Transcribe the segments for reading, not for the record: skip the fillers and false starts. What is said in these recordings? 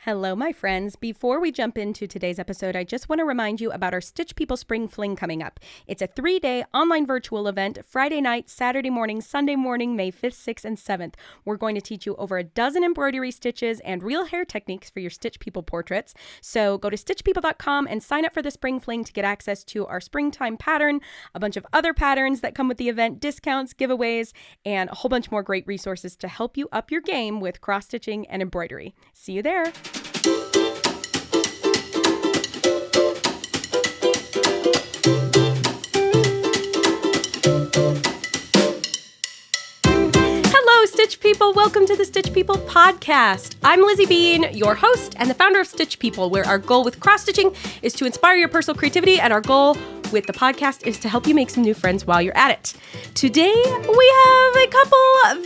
Hello, my friends. Before we jump into today's episode, I just want to remind you about our Stitch People Spring Fling coming up. It's a 3-day online virtual event, Friday night, Saturday morning, Sunday morning, May 5th, 6th, and 7th. We're going to teach you over a dozen embroidery stitches and real hair techniques for your Stitch People portraits. So go to stitchpeople.com and sign up for the Spring Fling to get access to our springtime pattern, a bunch of other patterns that come with the event, discounts, giveaways, and a whole bunch more great resources to help you up your game with cross-stitching and embroidery. See you there. Hello, Stitch People. Welcome to the Stitch People podcast. I'm Lizzie Bean, your host and the founder of Stitch People, where our goal with cross-stitching is to inspire your personal creativity, and our goal with the podcast is to help you make some new friends while you're at it. Today, we have a couple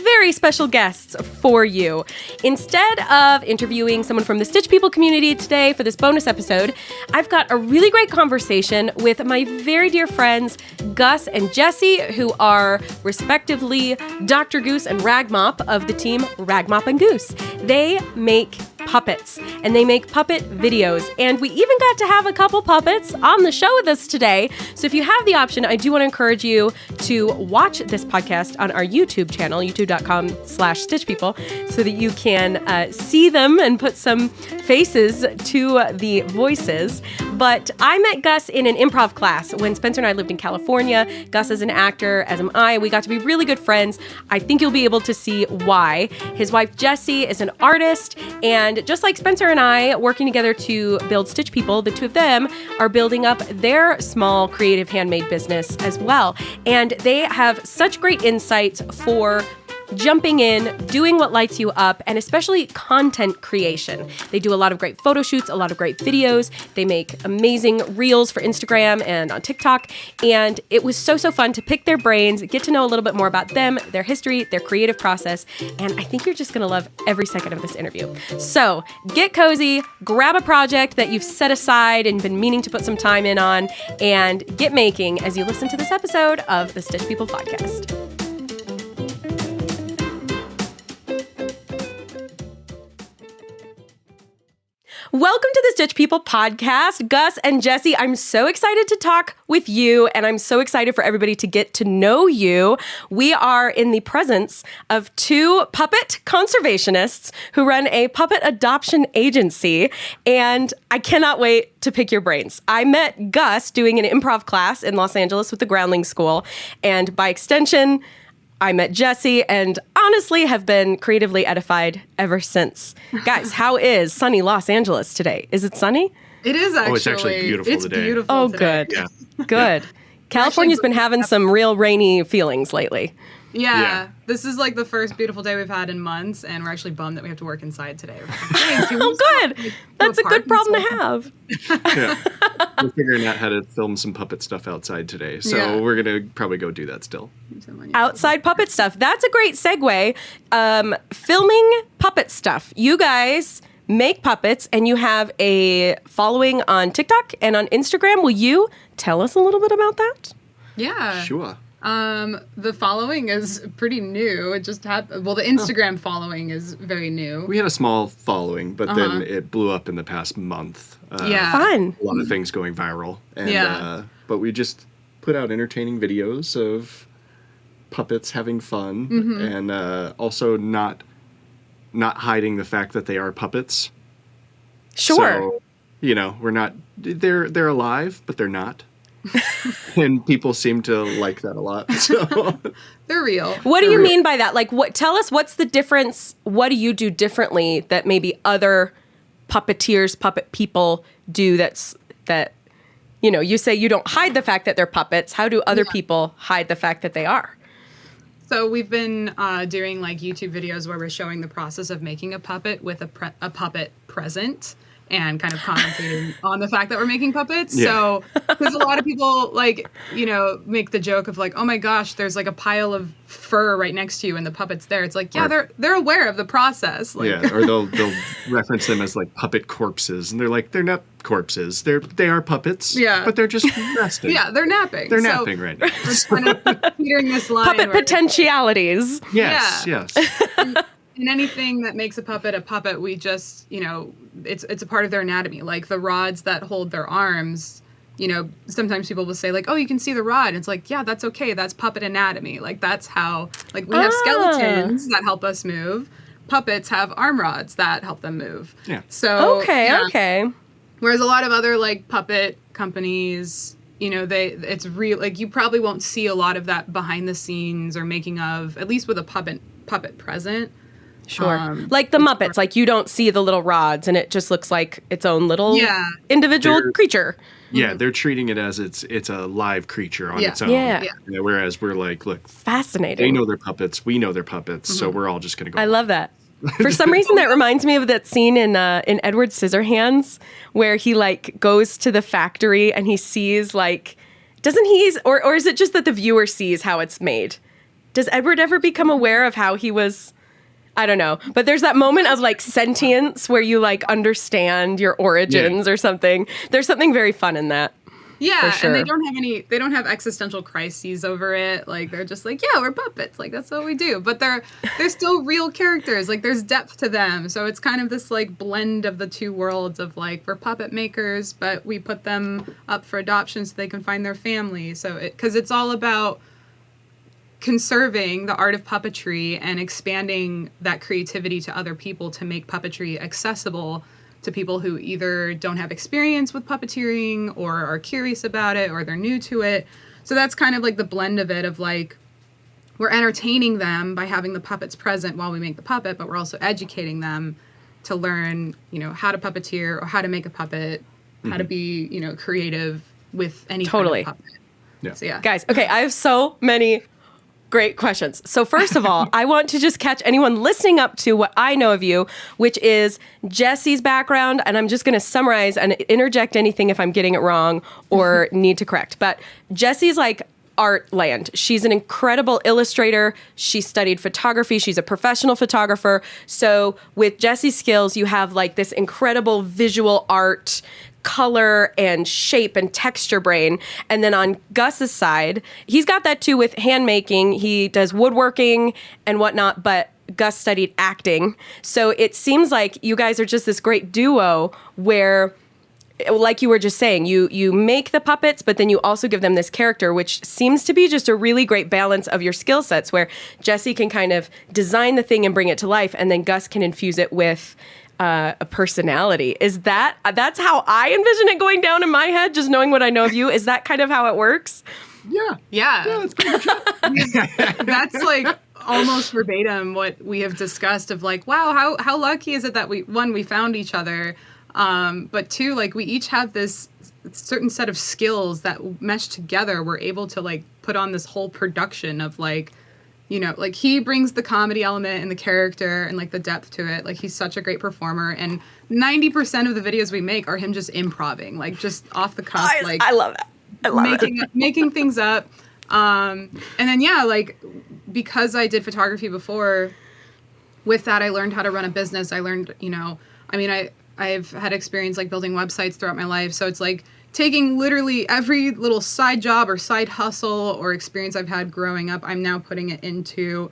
very special guests for you. Instead of interviewing someone from the Stitch People community today for this bonus episode, I've got a really great conversation with my very dear friends, Gus and Jessie, who are respectively Dr. Goose and Ragmop of the team Ragmop Goose. They make puppets, and they make puppet videos, and we even got to have a couple puppets on the show with us today. So if you have the option, I do want to encourage you to watch this podcast on our YouTube channel, youtube.com/stitchpeople, so that you can see them and put some faces to the voices. But I met Gus in an improv class when Spencer and I lived in California. Gus is an actor, as am I. We got to be really good friends. I think you'll be able to see why. His wife, Jessie, is an artist, and just like Spencer and I working together to build Stitch People, the two of them are building up their small creative handmade business as well. And they have such great insights for jumping in, doing what lights you up, and especially content creation. They do a lot of great photo shoots, a lot of great videos. They make amazing reels for Instagram and on TikTok. And it was so fun to pick their brains, get to know a little bit more about them, their history, their creative process. And I think you're just going to love every second of this interview. So get cozy, grab a project that you've set aside and been meaning to put some time in on, and get making as you listen to this episode of the Stitch People podcast. Welcome to the Stitch People podcast, Gus and Jessie. I'm so excited to talk with you, and I'm so excited for everybody to get to know you. We are in the presence of two puppet conservationists who run a puppet adoption agency, and I cannot wait to pick your brains. I met Gus doing an improv class in Los Angeles with the Groundling School, and by extension, I met Jessie and honestly have been creatively edified ever since. Guys, how is sunny Los Angeles today? Is it sunny? It is actually. Oh, it's actually beautiful today. Beautiful Oh, today. good. Yeah. Good. California's been having some real rainy feelings lately. Yeah. This is like the first beautiful day we've had in months, and we're actually bummed that we have to work inside today. Oh, good. That's a good problem to have. Yeah. We're figuring out how to film some puppet stuff outside today, so we're going to probably go do that still. Outside puppet stuff. That's a great segue. Filming puppet stuff. You guys make puppets, and you have a following on TikTok and on Instagram. Will you tell us a little bit about that? Yeah. Sure. The following is pretty new. It just happened. Well, the Instagram following is very new. We had a small following, but then it blew up in the past month. Fun. A lot of things going viral. And, but we just put out entertaining videos of puppets having fun and also not hiding the fact that they are puppets. Sure. So, we're not, they're alive, but they're not. And people seem to like that a lot. So They're real. What do you mean by that? Like, tell us what's the difference? What do you do differently that maybe other puppeteers, puppet people do that, you say you don't hide the fact that they're puppets. How do other people hide the fact that they are? So we've been doing like YouTube videos where we're showing the process of making a puppet with a puppet present, and kind of commentating on the fact that we're making puppets. Yeah. So, because a lot of people make the joke of like, oh my gosh, there's like a pile of fur right next to you and the puppet's there. It's like, they're aware of the process. Like, or they'll reference them as like puppet corpses, and they're like, they're not corpses. They are puppets. Yeah. But they're just resting. Yeah, they're napping. They're napping right now. We're kind of teetering this line. Puppet potentialities. Yes. in anything that makes a puppet, we just, it's a part of their anatomy. Like the rods that hold their arms, sometimes people will say like, oh, you can see the rod. And it's like, yeah, that's okay. That's puppet anatomy. Like that's how, like we have skeletons that help us move. Puppets have arm rods that help them move. Yeah. So okay. Whereas a lot of other like puppet companies, it's real. Like you probably won't see a lot of that behind the scenes or making of, at least with a puppet present. Sure. Like the Muppets, like you don't see the little rods and it just looks like its own little individual creature. Yeah, they're treating it as it's a live creature on its own. Yeah. Whereas we're like, look, fascinating. They know they're puppets, we know they're puppets, so we're all just going to go. I love that. For some reason, that reminds me of that scene in Edward Scissorhands where he like goes to the factory and he sees like, doesn't he, or is it just that the viewer sees how it's made? Does Edward ever become aware of how he was? I don't know. But there's that moment of like sentience where you like understand your origins or something. There's something very fun in that. Yeah, for sure. And they don't have existential crises over it. Like they're just like, yeah, we're puppets. Like that's what we do. But they're still real characters. Like there's depth to them. So it's kind of this like blend of the two worlds of like we're puppet makers, but we put them up for adoption so they can find their family. So because it's all about conserving the art of puppetry and expanding that creativity to other people to make puppetry accessible to people who either don't have experience with puppeteering or are curious about it or they're new to it. So that's kind of like the blend of it of like we're entertaining them by having the puppets present while we make the puppet, but we're also educating them to learn, how to puppeteer or how to make a puppet, how to be, creative with any kind of puppet. Yeah. So, yeah. Guys, okay, I have so many great questions. So first of all, I want to just catch anyone listening up to what I know of you, which is Jessie's background. And I'm just going to summarize and interject anything if I'm getting it wrong or need to correct. But Jessie's like art land. She's an incredible illustrator. She studied photography. She's a professional photographer. So with Jessie's skills, you have like this incredible visual art color and shape and texture brain. And then on Gus's side, he's got that too with hand making. He does woodworking and whatnot, but Gus studied acting. So it seems like you guys are just this great duo where, like you were just saying, you make the puppets, but then you also give them this character, which seems to be just a really great balance of your skill sets where Jessie can kind of design the thing and bring it to life, and then Gus can infuse it with a personality. That's how I envision it going down in my head, just knowing what I know of you. Is that kind of how it works? Yeah. That's pretty much it. That's like almost verbatim what we have discussed of like, wow, how lucky is it that we found each other, but two, like we each have this certain set of skills that mesh together. We're able to like put on this whole production of like, like he brings the comedy element and the character and like the depth to it. Like he's such a great performer, and 90% of the videos we make are him just improvising, like just off the cuff. I love that. I love making things up. And then like because I did photography before, with that I learned how to run a business. I learned, I've had experience like building websites throughout my life. So it's like taking literally every little side job or side hustle or experience I've had growing up, I'm now putting it into,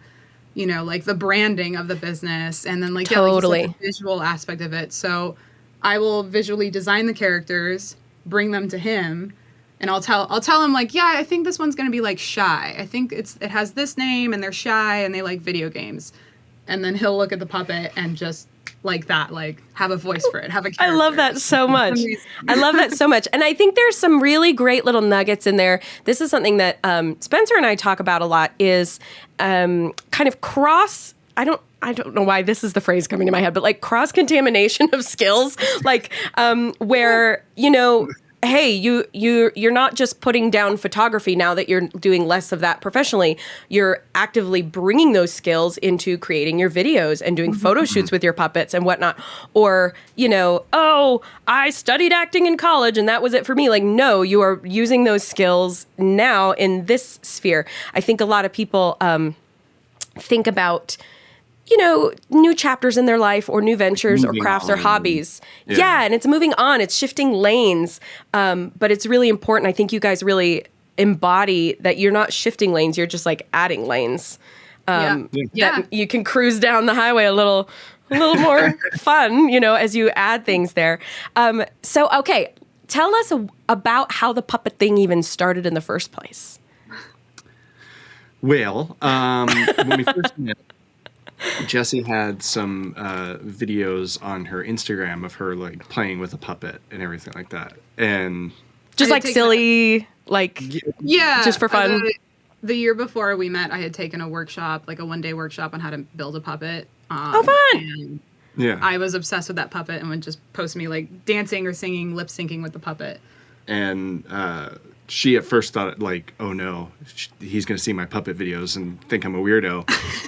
like the branding of the business, and then like, totally. The visual aspect of it. So I will visually design the characters, bring them to him, and I'll tell him like, yeah, I think this one's going to be like shy. I think it has this name and they're shy and they like video games. And then he'll look at the puppet and just like that, like have a voice for it, have a character. I love that so much. I love that so much. And I think there's some really great little nuggets in there. This is something that Spencer and I talk about a lot is kind of cross, I don't know why this is the phrase coming to my head, but like cross-contamination of skills, like where, hey, you're not just putting down photography now that you're doing less of that professionally. You're actively bringing those skills into creating your videos and doing photo shoots with your puppets and whatnot. Or, oh, I studied acting in college and that was it for me. Like, no, you are using those skills now in this sphere. I think a lot of people think about new chapters in their life or new ventures or crafts or hobbies. Yeah. And it's moving on. It's shifting lanes. But it's really important. I think you guys really embody that you're not shifting lanes. You're just like adding lanes. that you can cruise down the highway a little more fun, as you add things there. So, okay, tell us about how the puppet thing even started in the first place. Well, when we first met, Jessie had some videos on her Instagram of her like playing with a puppet and everything like that, and just like silly, just for fun. The year before we met, I had taken a workshop, like a one-day workshop on how to build a puppet. Oh, fun! And yeah, I was obsessed with that puppet and would just post me like dancing or singing, lip syncing with the puppet. And she at first thought like, oh no, he's going to see my puppet videos and think I'm a weirdo.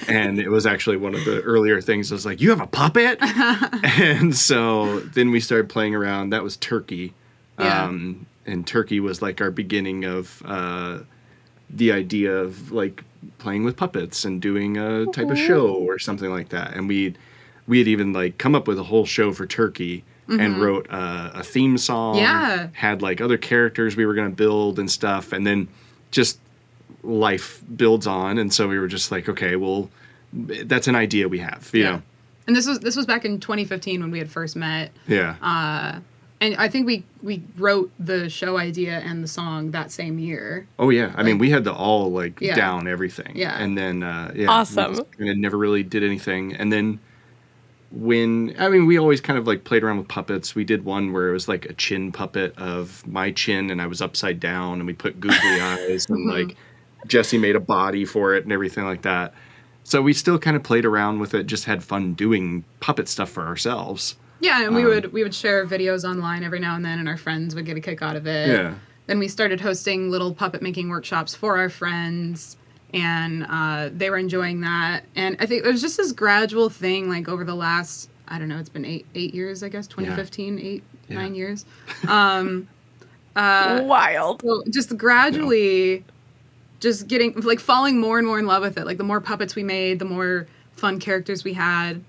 And it was actually one of the earlier things. I was like, you have a puppet? And so then we started playing around. That was Turkey. Yeah. And Turkey was like our beginning of the idea of like playing with puppets and doing a type of show or something like that. And we had even like come up with a whole show for Turkey. And wrote a theme song. Yeah. Had like other characters we were going to build and stuff. And then just life builds on. And so we were just like, okay, well, that's an idea we have, you know. And this was back in 2015 when we had first met. Yeah. And I think we wrote the show idea and the song that same year. Oh, yeah. I mean, we had to all like down everything. Yeah. And then, awesome. We never really did anything. And then we always kind of like played around with puppets. We did one where it was like a chin puppet of my chin and I was upside down and we put googly eyes and like Jessie made a body for it and everything like that. So we still kind of played around with it, just had fun doing puppet stuff for ourselves. Yeah, and we would share videos online every now and then and our friends would get a kick out of it. Yeah. Then we started hosting little puppet making workshops for our friends. And they were enjoying that. And I think it was just this gradual thing, like over the last, I don't know, it's been eight years, I guess, 2015, 9 years. Wild. So just gradually just getting, like falling more and more in love with it. Like the more puppets we made, the more fun characters we had.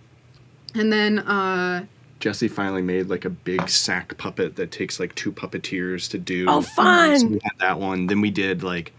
And then Jessie finally made like a big sack puppet that takes like 2 puppeteers to do. Oh, fun. So we had that one. Then we did like,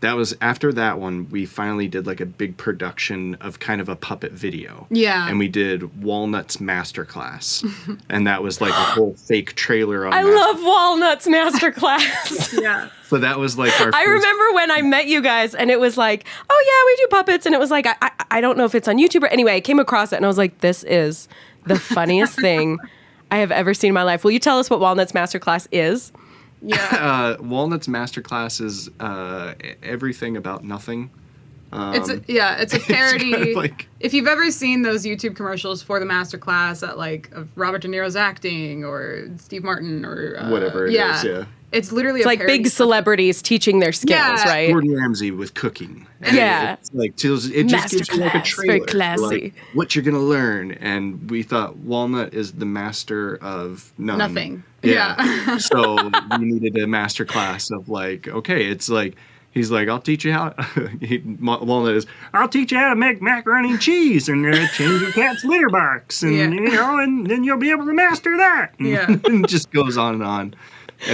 that was after that one, we finally did like a big production of kind of a puppet video. Yeah. And we did Walnut's Masterclass. And that was like a whole fake trailer on I love Walnut's Masterclass. Yeah. So that was like our I remember when I met you guys and it was like, oh yeah, we do puppets. And it was like, I don't know if it's on YouTube or anyway, I came across it and I was like, this is the funniest thing I have ever seen in my life. Will you tell us what Walnut's Masterclass is? Yeah. Walnut's Masterclass is everything about nothing. It's a parody. Kind of like, if you've ever seen those YouTube commercials for the Masterclass at like of Robert De Niro's acting or Steve Martin or whatever it is, yeah. It's literally it's like big celebrities teaching their skills, right? Gordon Ramsay with cooking. And it's like it just gives you like a trailer. Very classy. Like, what you're gonna learn, and we thought Walnut is the master of none. Nothing. Yeah. So we needed a master class of like, okay, it's like he's like, I'll teach you how. Walnut is, I'll teach you how to make macaroni and cheese and change your cat's litter box, and and then you'll be able to master that. And it just goes on and on.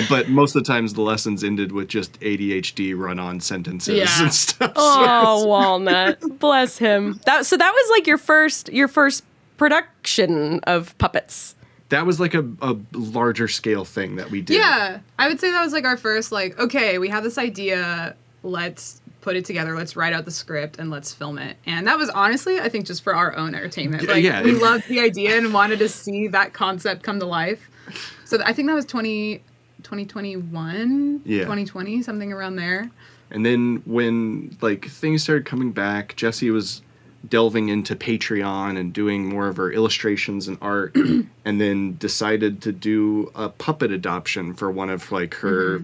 But most of the times the lessons ended with just ADHD run-on sentences and stuff. Oh, Walnut. Bless him. So that was like your first production of puppets. That was like a larger scale thing that we did. Yeah. I would say that was like our first like, okay, we have this idea, let's put it together, let's write out the script and let's film it. And that was honestly, I think, just for our own entertainment. Like we loved the idea and wanted to see that concept come to life. So I think that was 2021, 2020, something around there. And then when like things started coming back, Jessie was delving into Patreon and doing more of her illustrations and art, and then decided to do a puppet adoption for one of like her,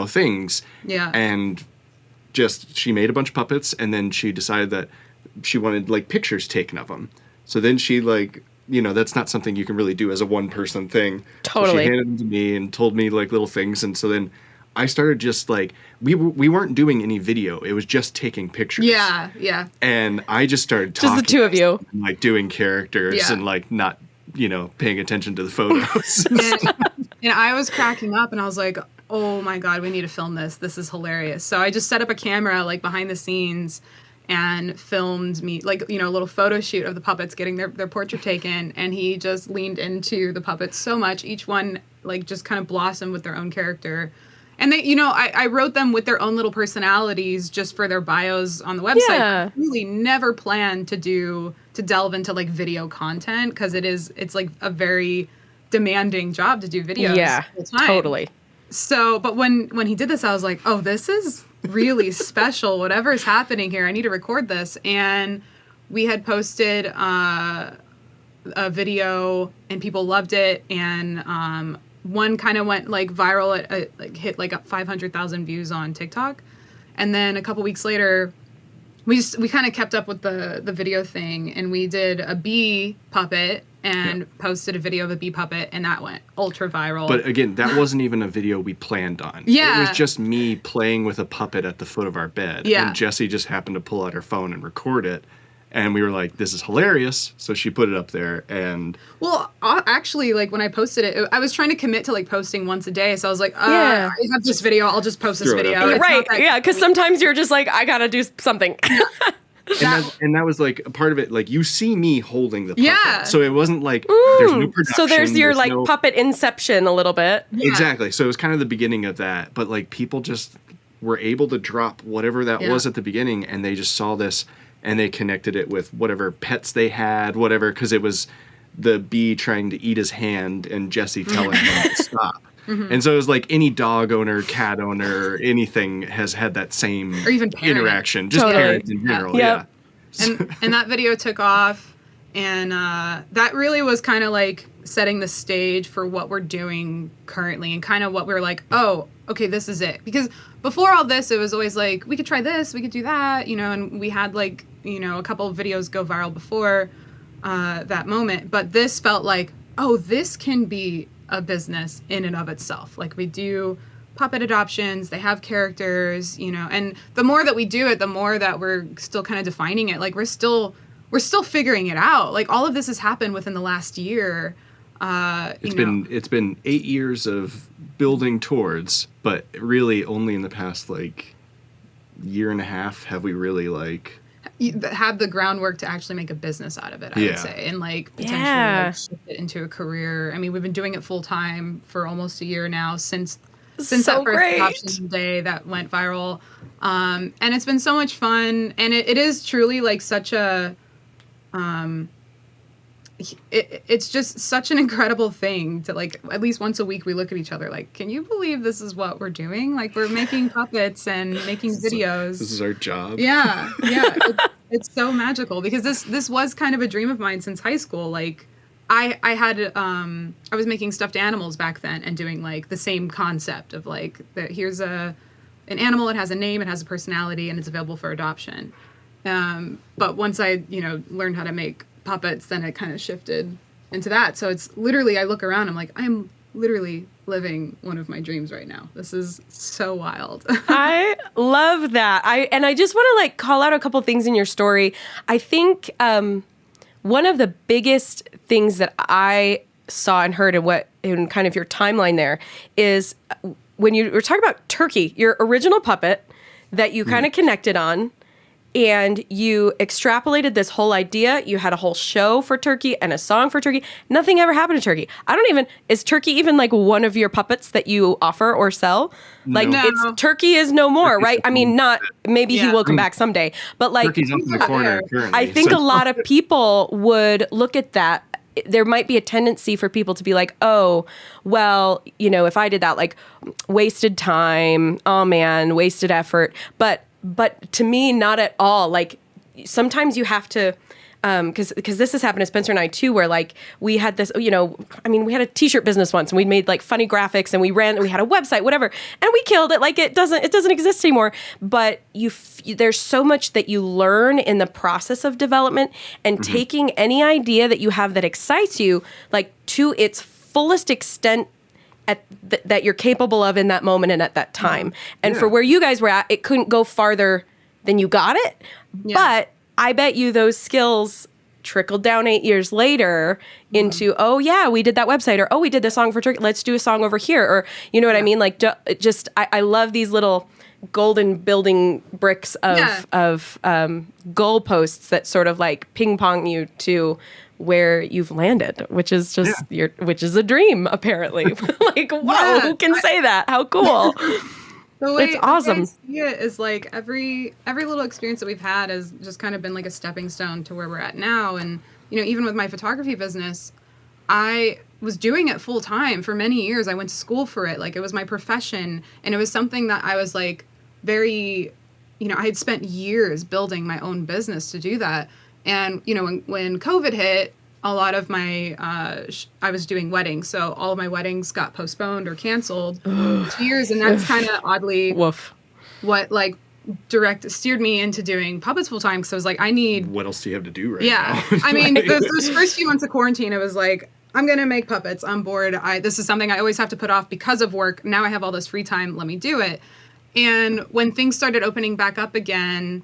things. Yeah. And just she made a bunch of puppets, and then she decided that she wanted like pictures taken of them. So then she like, that's not something you can really do as a one-person thing. Totally. So she handed them to me and told me like little things, and so then I started just like we weren't doing any video. It was just taking pictures. Yeah, yeah. And I just started talking. Just the two of you, and, like doing characters and like not paying attention to the photos. and I was cracking up, and I was like, oh my god, we need to film this. This is hilarious. So I just set up a camera like behind the scenes. and filmed me, like, you know, a little photo shoot of the puppets getting their portrait taken. And he just leaned into the puppets so much. Each one, like, just kind of blossomed with their own character. And they, you know, I wrote them with their own little personalities just for their bios on the website. Yeah. I really never planned to delve into like video content, because it's like a very demanding job to do videos. Yeah, full time. totally. So, but when he did this, I was like, oh, this is really special. Whatever is happening here, I need to record this. And we had posted a video, and people loved it. And one kind of went like viral, like hit like 500,000 views on TikTok. And then a couple weeks later, we kind of kept up with the video thing, and we did a bee puppet and posted a video of a bee puppet, and that went ultra viral. But again, that wasn't even a video we planned on. Yeah. It was just me playing with a puppet at the foot of our bed. Yeah. And Jessie just happened to pull out her phone and record it. And we were like, this is hilarious. So she put it up there, and... Well, actually, like, when I posted it, I was trying to commit to, like, posting once a day. So I was like, Yeah. I have this video. I'll just post this Throw it up video. there. It's Right, not that yeah, because sometimes you're just like, I gotta do something. And that was like a part of it. Like, you see me holding the puppet. Yeah. So it wasn't like there's no production. So there's your like no... puppet inception a little bit. Yeah. Exactly. So it was kind of the beginning of that. But like, people just were able to drop whatever that was at the beginning, and they just saw this and they connected it with whatever pets they had, whatever, because it was the bee trying to eat his hand and Jessie telling him to stop. Mm-hmm. And so it was like any dog owner, cat owner, anything has had that same Or even parent. interaction. Just Totally. parents in general. Yep. Yeah. And that video took off, and that really was kind of like setting the stage for what we're doing currently, and kind of what we were like, oh, okay, this is it. Because before all this, it was always like, we could try this, we could do that, you know, and we had like, you know, a couple of videos go viral before that moment. But this felt like, oh, this can be a business in and of itself. Like, we do puppet adoptions, they have characters, you know, and the more that we do it, the more that we're still kind of defining it. Like, we're still figuring it out. Like, all of this has happened within the last year. It's been 8 years of building towards, but really only in the past like year and a half have we really like have the groundwork to actually make a business out of it, I would say, and like potentially like, shift it into a career. I mean, we've been doing it full time for almost a year now since So that first great. adoption day that went viral, and it's been so much fun, and it is truly like such a it's just such an incredible thing to, like, at least once a week we look at each other like, can you believe this is what we're doing? Like, we're making puppets and making videos. this is our job. Yeah. It's so magical, because this was kind of a dream of mine since high school. Like, I was making stuffed animals back then and doing like the same concept of like, here's an animal, it has a name, it has a personality, and it's available for adoption. But once I, you know, learned how to make puppets, then it kind of shifted into that. So it's literally, I look around, I'm like, I'm literally living one of my dreams right now. This is so wild. I love that. I just want to like call out a couple things in your story. I think one of the biggest things that I saw and heard in kind of your timeline there is when you were talking about Turkey, your original puppet that you kind of connected on, and you extrapolated this whole idea. You had a whole show for Turkey and a song for Turkey. Nothing ever happened to Turkey. Is Turkey even like one of your puppets that you offer or sell? Like, No. Turkey is no more, right? I mean, maybe he will come back someday, but like, Turkey's up in the corner currently. I think a lot of people would look at that. There might be a tendency for people to be like, oh, well, you know, if I did that, like, wasted time, oh man, wasted effort. But to me, not at all. Like, sometimes you have to, because this has happened to Spencer and I too, where like we had this, you know, I mean, we had a t-shirt business once, and we made like funny graphics, and we had a website, whatever, and we killed it. Like, it doesn't exist anymore. But there's so much that you learn in the process of development, and taking any idea that you have that excites you, like, to its fullest extent that you're capable of in that moment and at that time. And for where you guys were at, it couldn't go farther than you got it. Yeah. But I bet you those skills trickled down 8 years later into, oh yeah, we did that website, or oh, we did the song for Turkey, let's do a song over here, or you know what I mean? Like, I love these little golden building bricks of goalposts that sort of like ping pong you to where you've landed, which is just which is a dream, apparently. Like, whoa, who can say that? How cool. It's awesome. The way I see it is like every little experience that we've had has just kind of been like a stepping stone to where we're at now. And, you know, even with my photography business, I was doing it full time for many years. I went to school for it. Like, it was my profession. And it was something that I was like very, you know, I had spent years building my own business to do that. And, you know, when COVID hit, a lot of my, I was doing weddings. So all of my weddings got postponed or canceled 2 years. And that's kind of oddly what like steered me into doing puppets full time. Cause I was like, I need. What else do you have to do right now? I mean, those first few months of quarantine, it was like, I'm going to make puppets. I'm bored. This is something I always have to put off because of work. Now I have all this free time. Let me do it. And when things started opening back up again,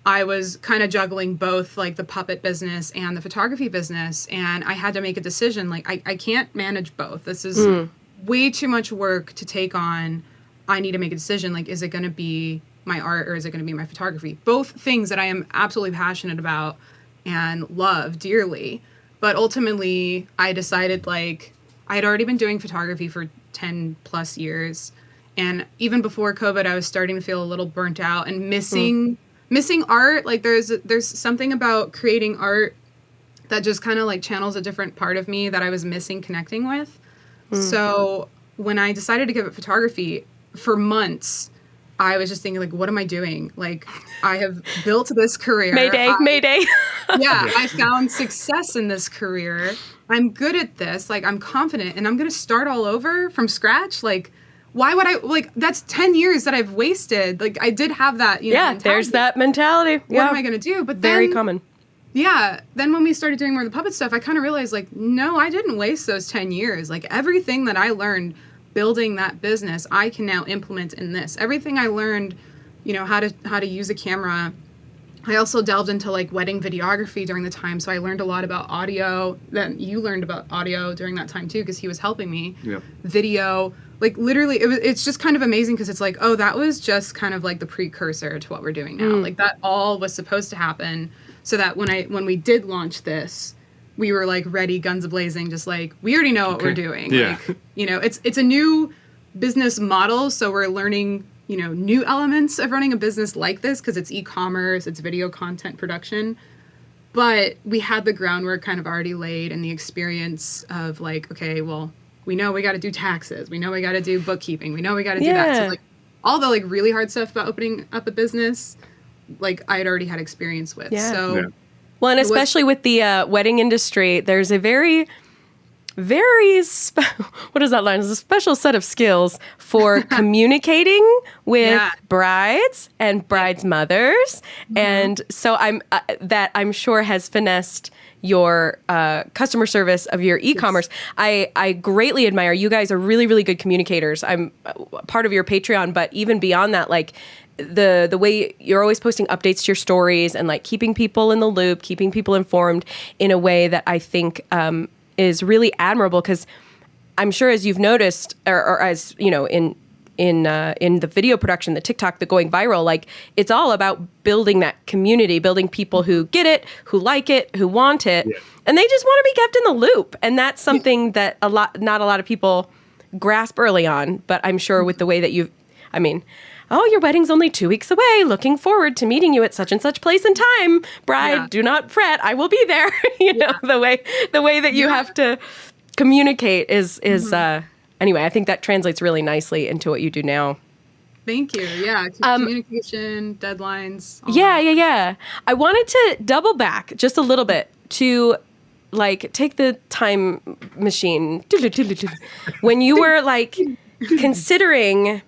I was kind of juggling both like the puppet business and the photography business. And I had to make a decision. Like, I can't manage both. This is way too much work to take on. I need to make a decision. Like, is it going to be my art or is it going to be my photography? Both things that I am absolutely passionate about and love dearly. But ultimately, I decided, like, I had already been doing photography for 10 plus years. And even before COVID, I was starting to feel a little burnt out and missing art. Like, there's something about creating art that just kind of like channels a different part of me that I was missing connecting with. So when I decided to give up photography, for months, I was just thinking, like, what am I doing? Like, I have built this career. Mayday. Yeah, I found success in this career. I'm good at this. Like, I'm confident, and I'm going to start all over from scratch. Like, why would I, like, that's 10 years that I've wasted. Like, I did have that, you know, mentality. There's that mentality. What am I going to do? But very common. Yeah. Then when we started doing more of the puppet stuff, I kind of realized, like, no, I didn't waste those 10 years. Like, everything that I learned building that business, I can now implement in this. Everything I learned, you know, how to use a camera. I also delved into like wedding videography during the time. So I learned a lot about audio. Then you learned about audio during that time too, because he was helping me. Yep. Video, like literally it's just kind of amazing because it's like, oh, that was just kind of like the precursor to what we're doing now. Like, that all was supposed to happen so that when we did launch this, we were like ready, guns a-blazing, just like, we already know what we're doing. Yeah. Like, you know, it's a new business model. So we're learning, you know, new elements of running a business like this because it's e-commerce, it's video content production. But we had the groundwork kind of already laid and the experience of like, okay, well, we know we got to do taxes. We know we got to do bookkeeping. We know we got to do that. So like all the like really hard stuff about opening up a business, like I had already had experience with. Yeah. So. Yeah. Well, and especially with the wedding industry, there's a very, very, what is that line? There's a special set of skills for communicating with brides and brides' mothers. And so I'm sure has finessed your customer service of your e-commerce. Yes. I greatly admire. You guys are really, really good communicators. I'm part of your Patreon, but even beyond that, like, the way you're always posting updates to your stories and like keeping people in the loop, keeping people informed in a way that I think is really admirable. Because I'm sure, as you've noticed, or as you know, in the video production, the TikTok, the going viral, like it's all about building that community, building people who get it, who like it, who want it, and they just want to be kept in the loop. And that's something that not a lot of people grasp early on. But I'm sure with the way that oh, your wedding's only 2 weeks away. Looking forward to meeting you at such and such place and time. Bride, do not fret. I will be there. Know, the way that you have to communicate is anyway, I think that translates really nicely into what you do now. Thank you. Yeah. Communication, deadlines. Yeah. I wanted to double back just a little bit to like take the time machine. When you were like considering,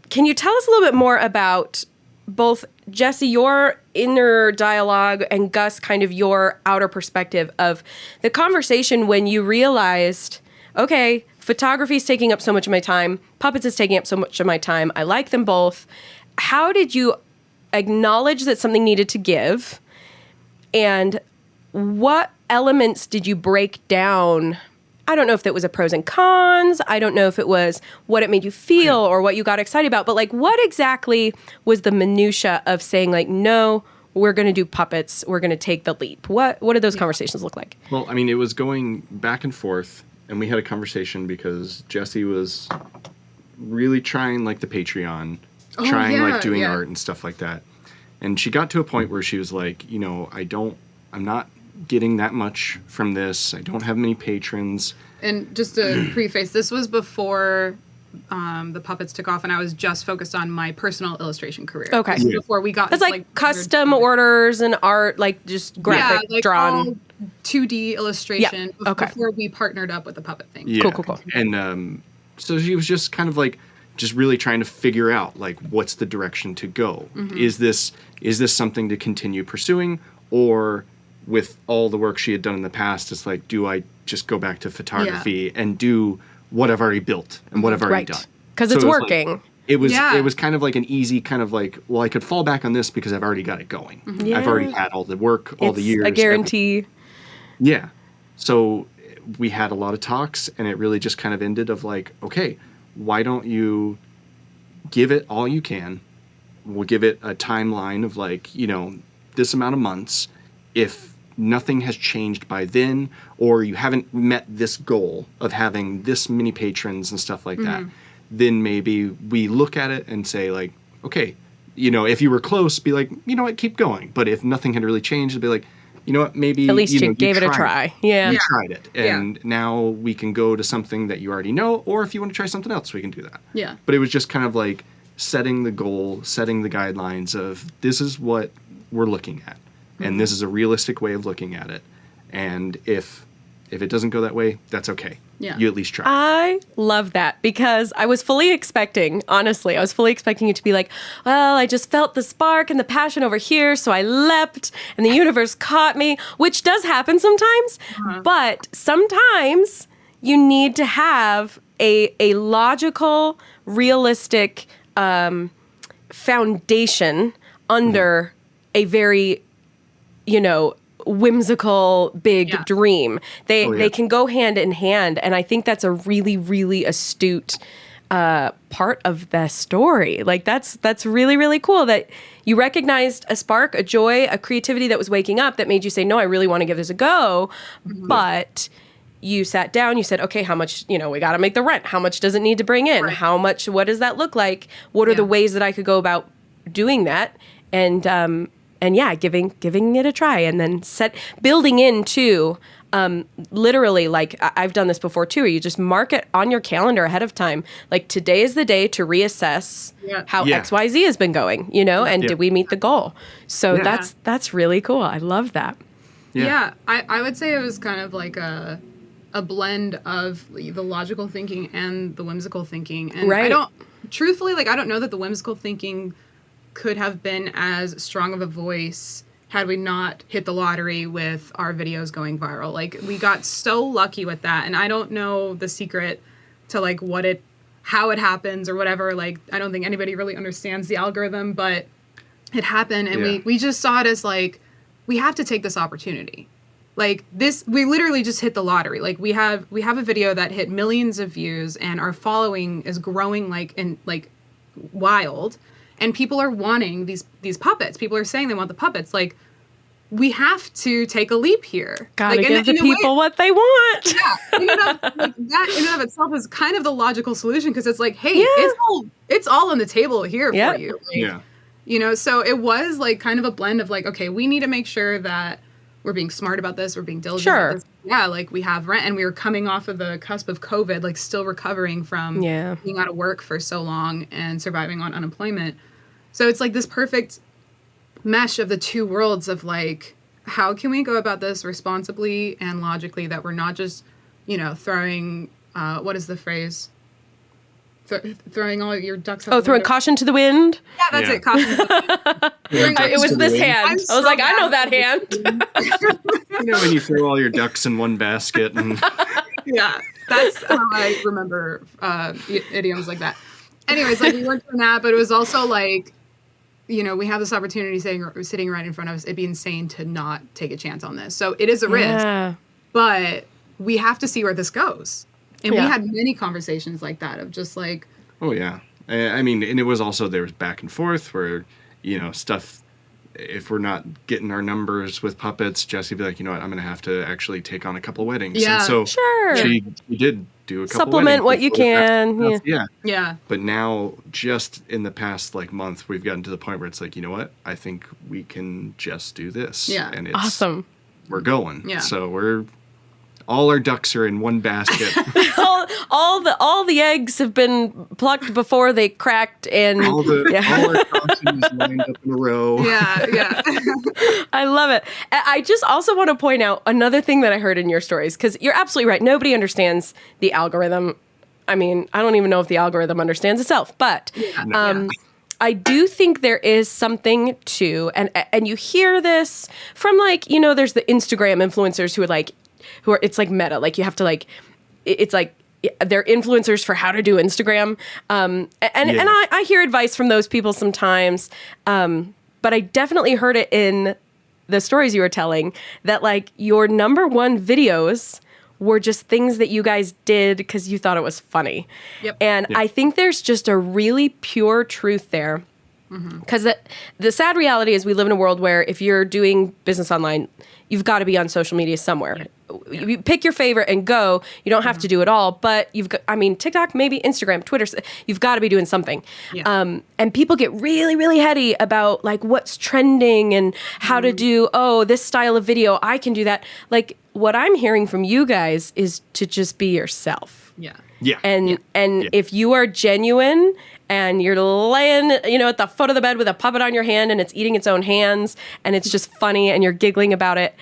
can you tell us a little bit more about both, Jessie, your inner dialogue, and Gus, kind of your outer perspective of the conversation when you realized, okay, photography is taking up so much of my time, puppets is taking up so much of my time, I like them both. How did you acknowledge that something needed to give? And what elements did you break down I don't know if it was a pros and cons. I don't know if it was what it made you feel or what you got excited about. But like, what exactly was the minutia of saying like, no, we're going to do puppets. We're going to take the leap. What did those conversations look like? Well, I mean, it was going back and forth, and we had a conversation because Jessie was really trying like the Patreon, like doing art and stuff like that. And she got to a point where she was like, you know, I'm not getting that much from this. I don't have many patrons. And just to preface, this was before the puppets took off, and I was just focused on my personal illustration career. Okay. This was before we got... That's like custom orders and art, like just graphic drawn. 2D illustration before we partnered up with the puppet thing. Yeah. Cool. And so she was just kind of like, just really trying to figure out like, what's the direction to go? Mm-hmm. Is this something to continue pursuing, or with all the work she had done in the past, it's like, do I just go back to photography and do what I've already built and what I've already done? Because it's working. Like, it was kind of like an easy kind of like, well, I could fall back on this because I've already got it going. Mm-hmm. Yeah. I've already had all the work, all the years. A guarantee. Yeah. So we had a lot of talks, and it really just kind of ended of like, okay, why don't you give it all you can? We'll give it a timeline of like, you know, this amount of months. If nothing has changed by then, or you haven't met this goal of having this many patrons and stuff like that, then maybe we look at it and say like, okay, you know, if you were close, be like, you know what, keep going. But if nothing had really changed, it'd be like, you know what, maybe... At least you gave it a try. Yeah. You tried it. And now we can go to something that you already know, or if you want to try something else, we can do that. Yeah. But it was just kind of like setting the goal, setting the guidelines of this is what we're looking at. And this is a realistic way of looking at it. And if it doesn't go that way, that's okay. Yeah. You at least try. I love that, because I was fully expecting, honestly, I was fully expecting you to be like, well, I just felt the spark and the passion over here, so I leapt and the universe caught me, which does happen sometimes. But sometimes you need to have a logical, realistic foundation under a very, you know, whimsical big dream. They can go hand in hand, and I think that's a really, really astute part of the story. Like that's really, really cool that you recognized a spark, a joy, a creativity that was waking up that made you say, no, I really want to give this a go. But you sat down, you said, okay, how much, you know, we got to make the rent. How much does it need to bring in? How much, what does that look like? What are the ways that I could go about doing that? And yeah, giving it a try, and then building into literally, like I've done this before too, where you just mark it on your calendar ahead of time. Like today is the day to reassess how XYZ has been going, you know, and did we meet the goal? So that's really cool. I love that. Yeah, I would say it was kind of like a blend of the logical thinking and the whimsical thinking. And I don't know that the whimsical thinking could have been as strong of a voice had we not hit the lottery with our videos going viral. Like, we got so lucky with that, and I don't know the secret to like how it happens or whatever. Like, I don't think anybody really understands the algorithm, but it happened, and we just saw it as like, we have to take this opportunity. Like this, we literally just hit the lottery. Like we have a video that hit millions of views, and our following is growing like wild. And people are wanting these puppets. People are saying they want the puppets. Like, we have to take a leap here. Gotta like, give the people what they want. Yeah, that in and of itself is kind of the logical solution, because it's like, hey, it's all on the table here for you. Like, you know, so it was like kind of a blend of like, okay, we need to make sure that we're being smart about this. We're being diligent about this. Yeah, like we have rent, and we were coming off of the cusp of COVID, like still recovering from being out of work for so long and surviving on unemployment. So it's like this perfect mesh of the two worlds of like, how can we go about this responsibly and logically, that we're not just, you know, throwing, what is the phrase? Throwing all your ducks out the window. Throwing caution to the wind? Yeah, that's it. Caution to the wind. It was this hand. I was like, I know that hand. You know, when you throw all your ducks in one basket. And yeah, that's how I remember idioms like that. Anyways, like we weren't doing that, but it was also like, you know, we have this opportunity sitting right in front of us. It'd be insane to not take a chance on this. So it is a risk, but we have to see where this goes. And Yeah. we had many conversations like that of just like, Oh yeah, I mean, and it was also there was back and forth where, you know, stuff. If we're not getting our numbers with puppets, Jessie would be like, you know what, I'm going to have to actually take on a couple weddings. Yeah. And so Sure. she did do a couple Supplement weddings what you before can. that. Yeah. yeah. But now, just in the past like month, we've gotten to the point where it's like, you know what, I think we can just do this. Yeah. And it's Awesome. We're going. Yeah. So all our ducks are in one basket. all the eggs have been plucked before they cracked, and all our crossings lined up in a row. Yeah. I love it. I just also want to point out another thing that I heard in your stories, because you're absolutely right. Nobody understands the algorithm. I mean, I don't even know if the algorithm understands itself, but I do think there is something to, and you hear this from, like, you know, there's the Instagram influencers who are, it's like meta, like you have to like, it's like, they're influencers for how to do Instagram. And I hear advice from those people sometimes. But I definitely heard it in the stories you were telling that, like, your number one videos were just things that you guys did because you thought it was funny. Yep. And I think there's just a really pure truth there. Because the sad reality is we live in a world where if you're doing business online, you've got to be on social media somewhere. You pick your favorite and go. You don't have to do it all, but you've got, I mean, TikTok, maybe Instagram, Twitter, you've got to be doing something. Yeah. And people get really, really heady about, like, what's trending and how to do, this style of video, I can do that. Like, what I'm hearing from you guys is to just be yourself. Yeah. Yeah. And if you are genuine and you're laying, you know, at the foot of the bed with a puppet on your hand and it's eating its own hands and it's just funny and you're giggling about it,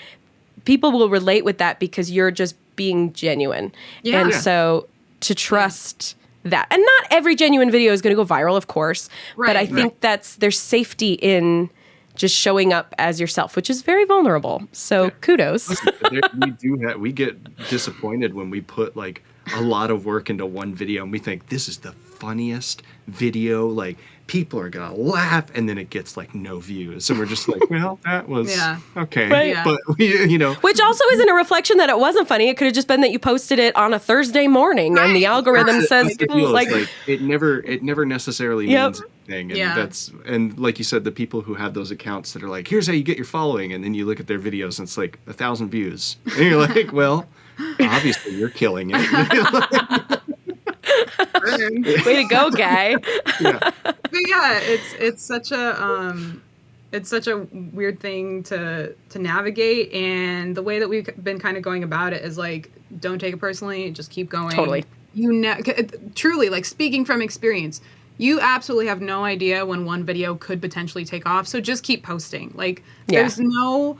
people will relate with that because you're just being genuine. Yeah. And so to trust that. And not every genuine video is going to go viral, of course. Right. But I think there's safety in just showing up as yourself, which is very vulnerable. So kudos. We get disappointed when we put, like, a lot of work into one video and we think this is the funniest video, like, people are gonna laugh, and then it gets, like, no views, and we're just like, well, that was okay. Right. Yeah. But you know, Which also isn't a reflection that it wasn't funny. It could have just been that you posted it on a Thursday morning and the algorithm says, it feels like, it never necessarily means anything. And and like you said, the people who have those accounts that are like, here's how you get your following, and then you look at their videos and it's like 1,000 views, and you're like, well, obviously you're killing it. way to go, guy. But yeah, it's such a weird thing to navigate, and the way that we've been kind of going about it is like, don't take it personally, just keep going. Totally. Truly, like, speaking from experience, you absolutely have no idea when one video could potentially take off, so just keep posting. Like, there's no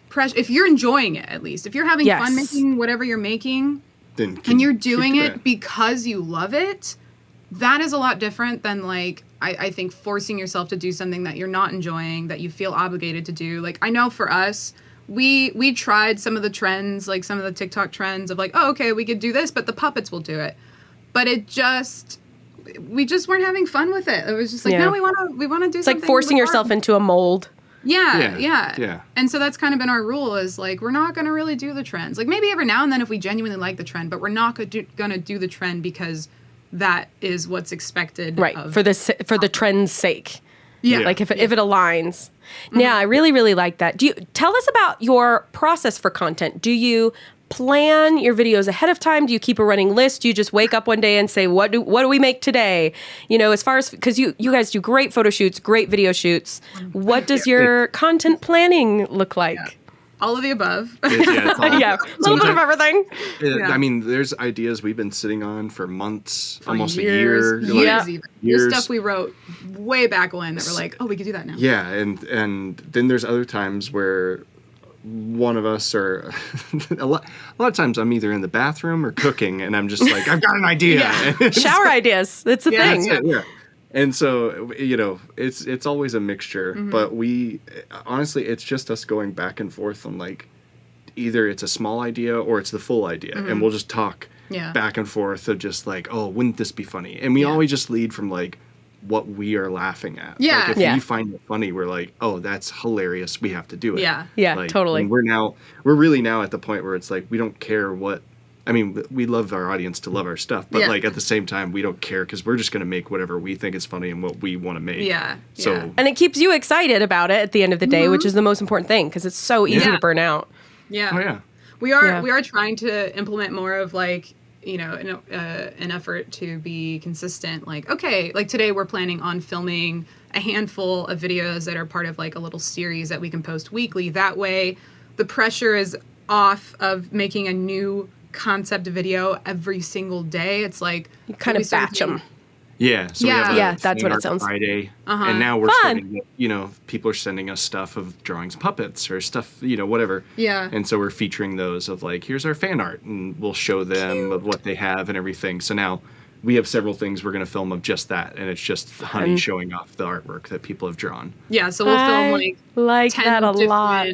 pressure. If you're enjoying it, at least if you're having fun making whatever you're making, and you're doing it because you love it, that is a lot different than, like, I think forcing yourself to do something that you're not enjoying, that you feel obligated to do. Like, I know for us, we tried some of the trends, like some of the TikTok trends of, like, oh, okay, we could do this, but the puppets will do it. But we just weren't having fun with it. It was just like, no, we want to do something. It's like forcing yourself into a mold. Yeah. And so that's kind of been our rule, is like, we're not going to really do the trends. Like, maybe every now and then if we genuinely like the trend, but we're not going to do the trend because that is what's expected. Right. For the trend's sake. Yeah. Like if it aligns. Yeah, I really, really like that. Tell us about your process for content. Do you plan your videos ahead of time? Do you keep a running list? Do you just wake up one day and say, what do we make today? You know, as far as, because you guys do great photo shoots, great video shoots. What does your content planning look like? Yeah. All of the above. It's all A little bit of everything. I mean, there's ideas we've been sitting on for months, almost years, a year. Even. There's stuff we wrote way back when that we're like, oh, we could do that now. Yeah, and then there's other times where one of us, or a lot of times I'm either in the bathroom or cooking, and I'm just like, I've got an idea. Shower ideas. That's the thing. That's it. And so, you know, it's always a mixture, but we, honestly, it's just us going back and forth on, like, either it's a small idea or it's the full idea, and we'll just talk back and forth of just like, oh, wouldn't this be funny? And we always just lead from, like, what we are laughing at. Yeah. Like, if we find it funny, we're like, oh, that's hilarious, we have to do it. Yeah, like, totally. And we're really now at the point where it's like, we don't care what I mean, we love our audience to love our stuff, but like at the same time, we don't care because we're just going to make whatever we think is funny and what we want to make. Yeah. So And it keeps you excited about it at the end of the day, which is the most important thing because it's so easy to burn out. Yeah. Oh yeah. We are trying to implement more of like, you know, an effort to be consistent. Like, okay, like today we're planning on filming a handful of videos that are part of like a little series that we can post weekly. That way the pressure is off of making a new concept video every single day. It's like you kind of batch them. Yeah. So we have that's what it sounds like. Friday. And now we're starting, you know, people are sending us stuff of drawings, puppets or stuff, you know, whatever. Yeah. And so we're featuring those of like, here's our fan art, and we'll show them of what they have and everything. So now we have several things we're going to film of just that. And it's just Honey showing off the artwork that people have drawn. Yeah. So we'll film like 10 that a lot.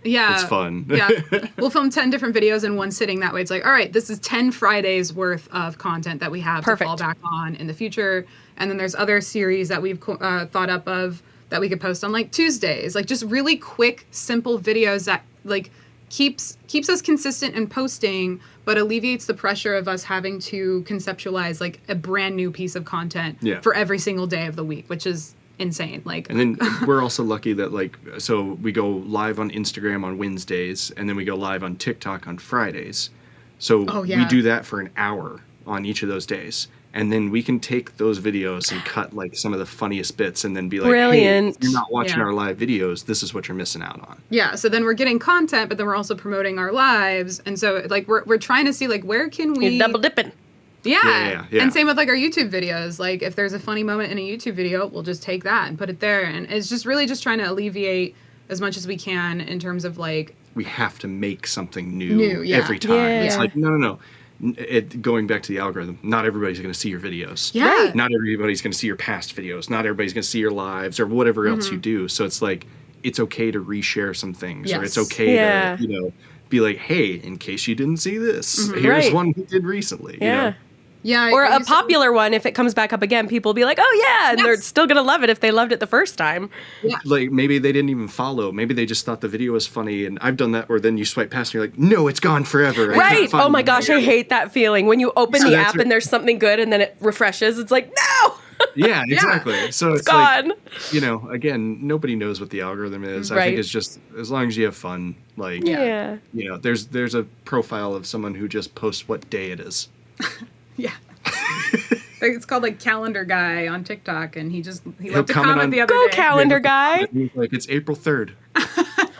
Yeah. It's fun. Yeah. We'll film 10 different videos in one sitting. That way it's like, all right, this is 10 Fridays worth of content that we have to fall back on in the future. And then there's other series that we've thought up of that we could post on like Tuesdays. Like just really quick, simple videos that like keeps us consistent in posting, but alleviates the pressure of us having to conceptualize like a brand new piece of content for every single day of the week, which is insane. Like, and then we're also lucky that like, so we go live on Instagram on Wednesdays, and then we go live on TikTok on Fridays. So we do that for an hour on each of those days, and then we can take those videos and cut like some of the funniest bits, and then be like, hey, if you're not watching our live videos, this is what you're missing out on. Yeah. So then we're getting content, but then we're also promoting our lives, and so like we're trying to see like where can we You're double dipping. Yeah. And same with like our YouTube videos. Like if there's a funny moment in a YouTube video, we'll just take that and put it there. And it's just really just trying to alleviate as much as we can in terms of like, we have to make something new every time. It's like, no. Going back to the algorithm, not everybody's going to see your videos. Yeah. Right. Not everybody's going to see your past videos. Not everybody's going to see your lives or whatever else you do. So it's like, it's okay to reshare some things, or it's okay to, you know, be like, hey, in case you didn't see this, here's one we did recently. You know? Yeah. Or a popular one, if it comes back up again, people will be like, oh, yeah. And they're still going to love it if they loved it the first time. Yeah. Like, maybe they didn't even follow. Maybe they just thought the video was funny. And I've done that where then you swipe past and you're like, no, it's gone forever. Right. Oh, my gosh. I hate that feeling. When you open the app and there's something good and then it refreshes, it's like, no. Yeah, exactly. So it's gone. Like, you know, again, nobody knows what the algorithm is. I think it's just, as long as you have fun, like, you know, there's a profile of someone who just posts what day it is. Yeah. It's called like Calendar Guy on TikTok, and he left a comment the other day. Go Calendar Guy. Like, it's April 3rd.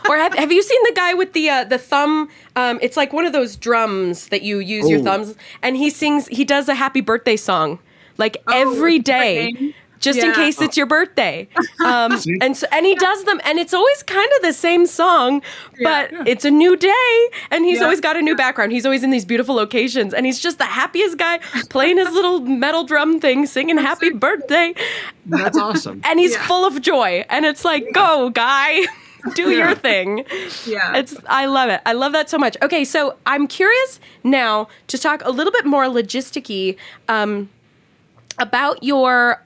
Or have you seen the guy with the thumb? It's like one of those drums that you use your thumbs, and he does a happy birthday song like every day. Just in case it's your birthday. And he does them, and it's always kind of the same song, but it's a new day, and he's always got a new background. He's always in these beautiful locations, and he's just the happiest guy playing his little metal drum thing, singing happy birthday. That's awesome. And he's full of joy, and it's like, go, guy. Do your thing. Yeah. I love it. I love that so much. Okay, so I'm curious now to talk a little bit more logisticy about your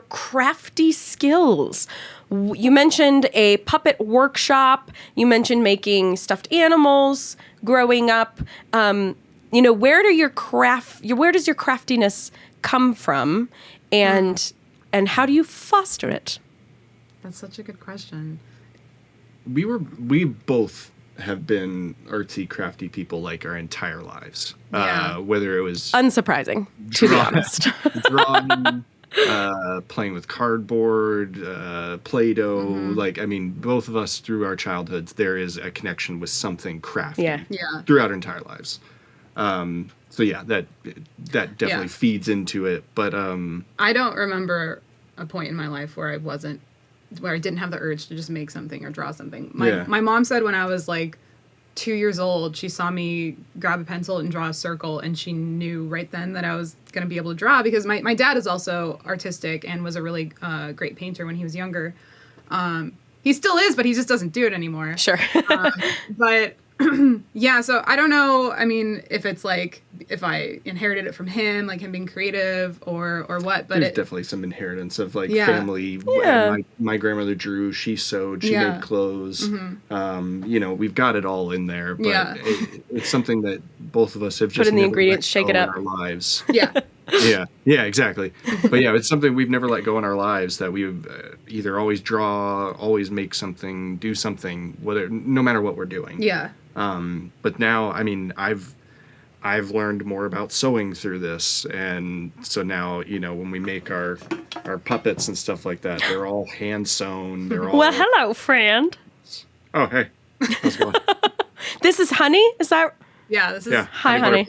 crafty skills. You mentioned a puppet workshop. You mentioned making stuffed animals growing up. You know, where does your craftiness come from, and how do you foster it? That's such a good question. We both have been artsy, crafty people like our entire lives. Whether it was unsurprising, to be honest. Drawing, playing with cardboard, Play-Doh. Like, I mean, both of us through our childhoods, there is a connection with something crafty throughout our entire lives. So yeah, that definitely feeds into it. But I don't remember a point in my life where I didn't have the urge to just make something or draw something. My mom said when I was like 2 years old, she saw me grab a pencil and draw a circle, and she knew right then that I was going to be able to draw, because my dad is also artistic and was a really great painter when he was younger. He still is, but he just doesn't do it anymore. Sure. But Yeah, so I don't know. I mean, if it's like if I inherited it from him, like him being creative, or what. But there's definitely some inheritance of like Yeah. family. Yeah. My grandmother drew. She sewed. She Yeah. made clothes. You know, we've got it all in there. But Yeah. it's something that both of us have just in the never ingredients, let shake go it in up. our lives. yeah, Yeah, exactly. But yeah, it's something we've never let go in our lives, that we've either always draw, always make something, do something, whether no matter what we're doing. yeah, But now, I mean, I've learned more about sewing through this, and so now, you know, when we make our puppets and stuff like that, they're all hand sewn. They're all Well, hello, friend. Oh, hey, how's it going? This is Honey. Is that? yeah. This is Yeah, Hi, honey.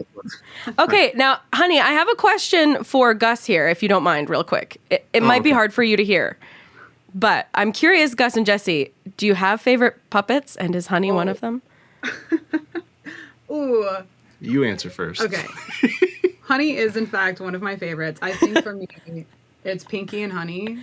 Okay, now, Honey, I have a question for Gus here, if you don't mind, real quick. It might be okay. hard for you to hear, but I'm curious, Gus and Jessie, do you have favorite puppets, and is Honey one of them? Ooh. You answer first. Okay. Honey is in fact one of my favorites. I think for me, it's Pinky and Honey.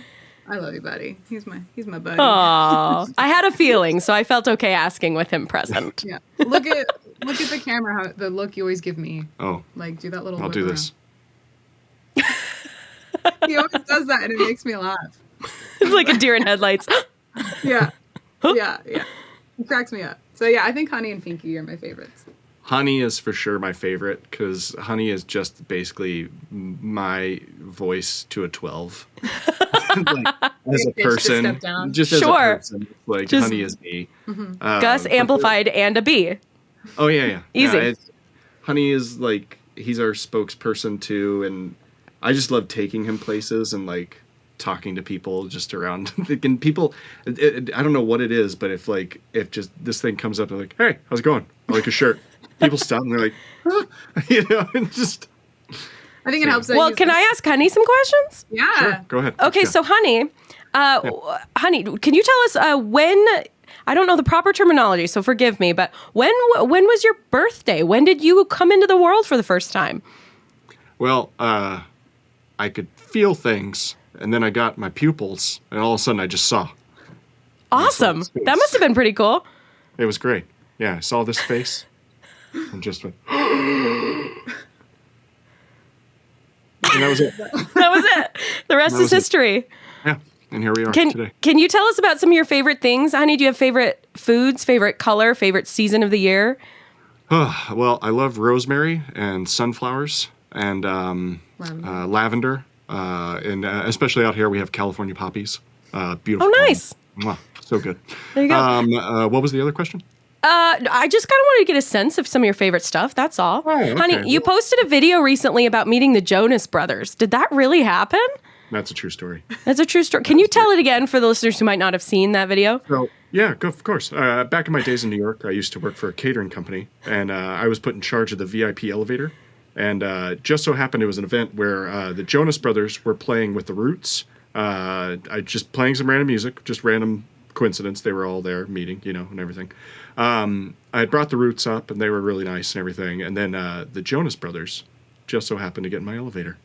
I love you, buddy. He's my buddy. Oh, I had a feeling, so I felt okay asking with him present. Yeah. Look at the camera. How the look you always give me. Oh, Like do that little. I'll whip do around. this. He always does that, and it makes me laugh. It's like a deer in headlights. Yeah. Yeah. Yeah. It cracks me up. So yeah, I think Honey and Pinky are my favorites. Honey is for sure my favorite, because Honey is just basically my voice to a 12. Like, as a Big bitch to person, step down. just as a Sure. person, like Just- Honey is me. Gus But amplified and a bee. Oh yeah. Easy. Yeah, Honey is like, he's our spokesperson too, and I just love taking him places and like talking to people just around. And people, I don't know what it is, but if just this thing comes up, they're like, "Hey, how's it going? I like your shirt." People stop and they're like, "Huh?" You know, and just I think it helps. That Well, he's can I ask Honey some questions? Yeah. sure, go ahead. Okay, Yeah. so Honey, Honey, can you tell us when? I don't know the proper terminology, so forgive me. But when was your birthday? When did you come into the world for the first time? Well, I could feel things, and then I got my pupils, and all of a sudden I just saw. Awesome. Space. That must have been pretty cool. It was great. Yeah, I saw this face, and just went. And that was it. That was it. The rest That is was it. history. Yeah, and here we are today. Can you tell us about some of your favorite things? Honey, do you have favorite foods, favorite color, favorite season of the year? Well, I love rosemary and sunflowers and lavender, and especially out here we have California poppies. Beautiful. Oh, nice. Mwah, so good. There you go. What was the other question? I just kind of wanted to get a sense of some of your favorite stuff. That's all. Oh, okay. Honey, you posted a video recently about meeting the Jonas Brothers. Did that really happen? That's a true story. That's a true story. Can you tell it again for the listeners who might not have seen that video? So, yeah, of course. Back in my days in New York, I used to work for a catering company, and I was put in charge of the VIP elevator. And just so happened it was an event where the Jonas Brothers were playing with the Roots. I just playing some random music, just random coincidence. They were all there meeting, and everything. I had brought the Roots up, and they were really nice and everything. And then the Jonas Brothers just so happened to get in my elevator.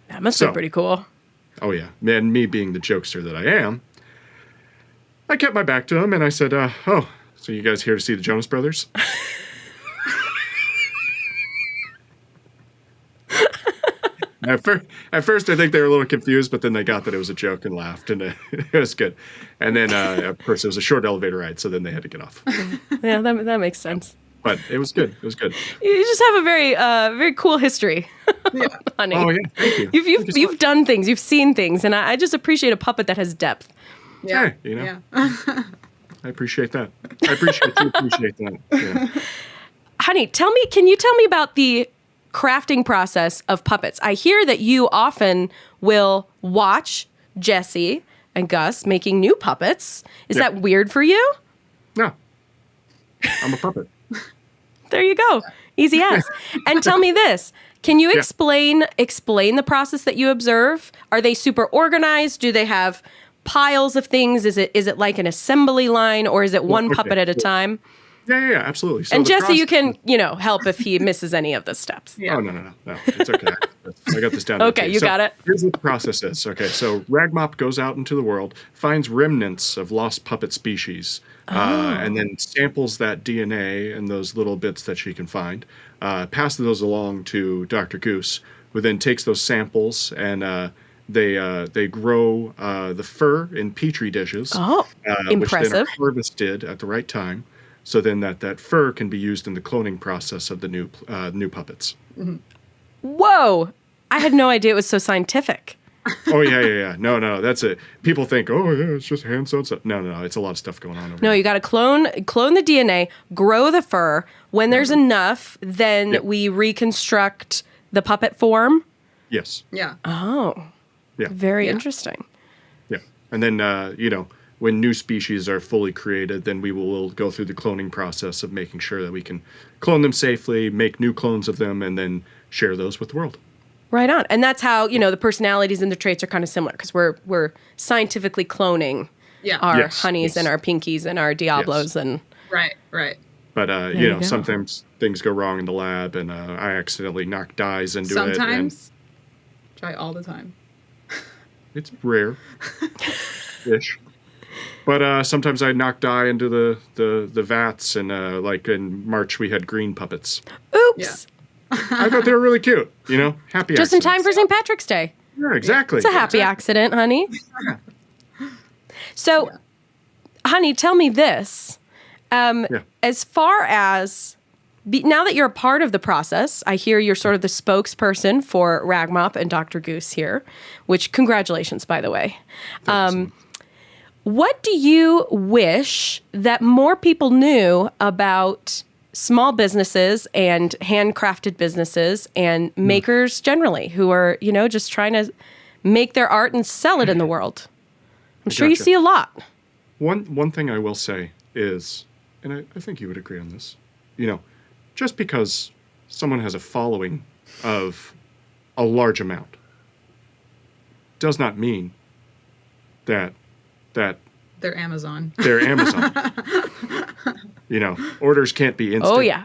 That must have been pretty cool. Oh, yeah. And me being the jokester that I am, I kept my back to them, and I said, "Oh, so you guys here to see the Jonas Brothers?" At first, I think they were a little confused, but then they got that it was a joke and laughed, and it was good. And then, of course, it was a short elevator ride, so then they had to get off. Yeah, that makes sense. But it was good. It was good. You just have a very cool histoy, honey. Oh, yeah. Thank you. You've done things, you've seen things, and I just appreciate a puppet that has depth. Yeah. Hey, Yeah. I appreciate that. I appreciate you appreciate that. Yeah. Honey, can you tell me about the crafting process of puppets? I hear that you often will watch Jessie and Gus making new puppets. Is that weird for you? No. I'm a puppet. There you go. Easy as. And tell me this. Can you explain the process that you observe? Are they super organized? Do they have piles of things? Is it like an assembly line, or is it one puppet at a time? Yeah, absolutely. So And the Jessie, you process- can, help if he misses any of the steps. Yeah. Oh, no. It's okay. I got this down. Okay, you got it. Here's what the process is. Okay, so Ragmop goes out into the world, finds remnants of lost puppet species, and then samples that DNA and those little bits that she can find, passes those along to Dr. Goose, who then takes those samples and they grow the fur in petri dishes, impressive. which then are harvested at the right time. So then that fur can be used in the cloning process of the new puppets. Mm-hmm. Whoa! I had no idea it was so scientific. Oh yeah. No, that's it. People think, oh yeah, it's just hand sewn stuff. No, it's a lot of stuff going on over No, here. you got to clone the DNA, grow the fur. When there's enough, then we reconstruct the puppet form. Yes. Yeah. Oh. Yeah. Very interesting. Yeah, and then when new species are fully created, then we'll go through the cloning process of making sure that we can clone them safely, make new clones of them, and then share those with the world. Right on. And that's how, the personalities and the traits are kind of similar because we're scientifically cloning our honeys and our pinkies and our Diablos and Right. But sometimes things go wrong in the lab and I accidentally knock dyes into it. Sometimes. Try all the time. It's rare. Ish. But sometimes I knock dye into the vats, and like in March we had green puppets. Oops. I thought they were really cute. Happy Just in accidents. time for St. Patrick's Day. Yeah, exactly. It's a happy accident, honey. So, honey, tell me this. As far as now that you're a part of the process, I hear you're sort of the spokesperson for Ragmop and Dr. Goose here, which congratulations, by the way. What do you wish that more people knew about small businesses and handcrafted businesses and makers generally who are, just trying to make their art and sell it in the world? I'm sure you see a lot. One thing I will say is, and I think you would agree on this, just because someone has a following of a large amount does not mean that they're Amazon. They're Amazon. Orders can't be instant. Oh, yeah.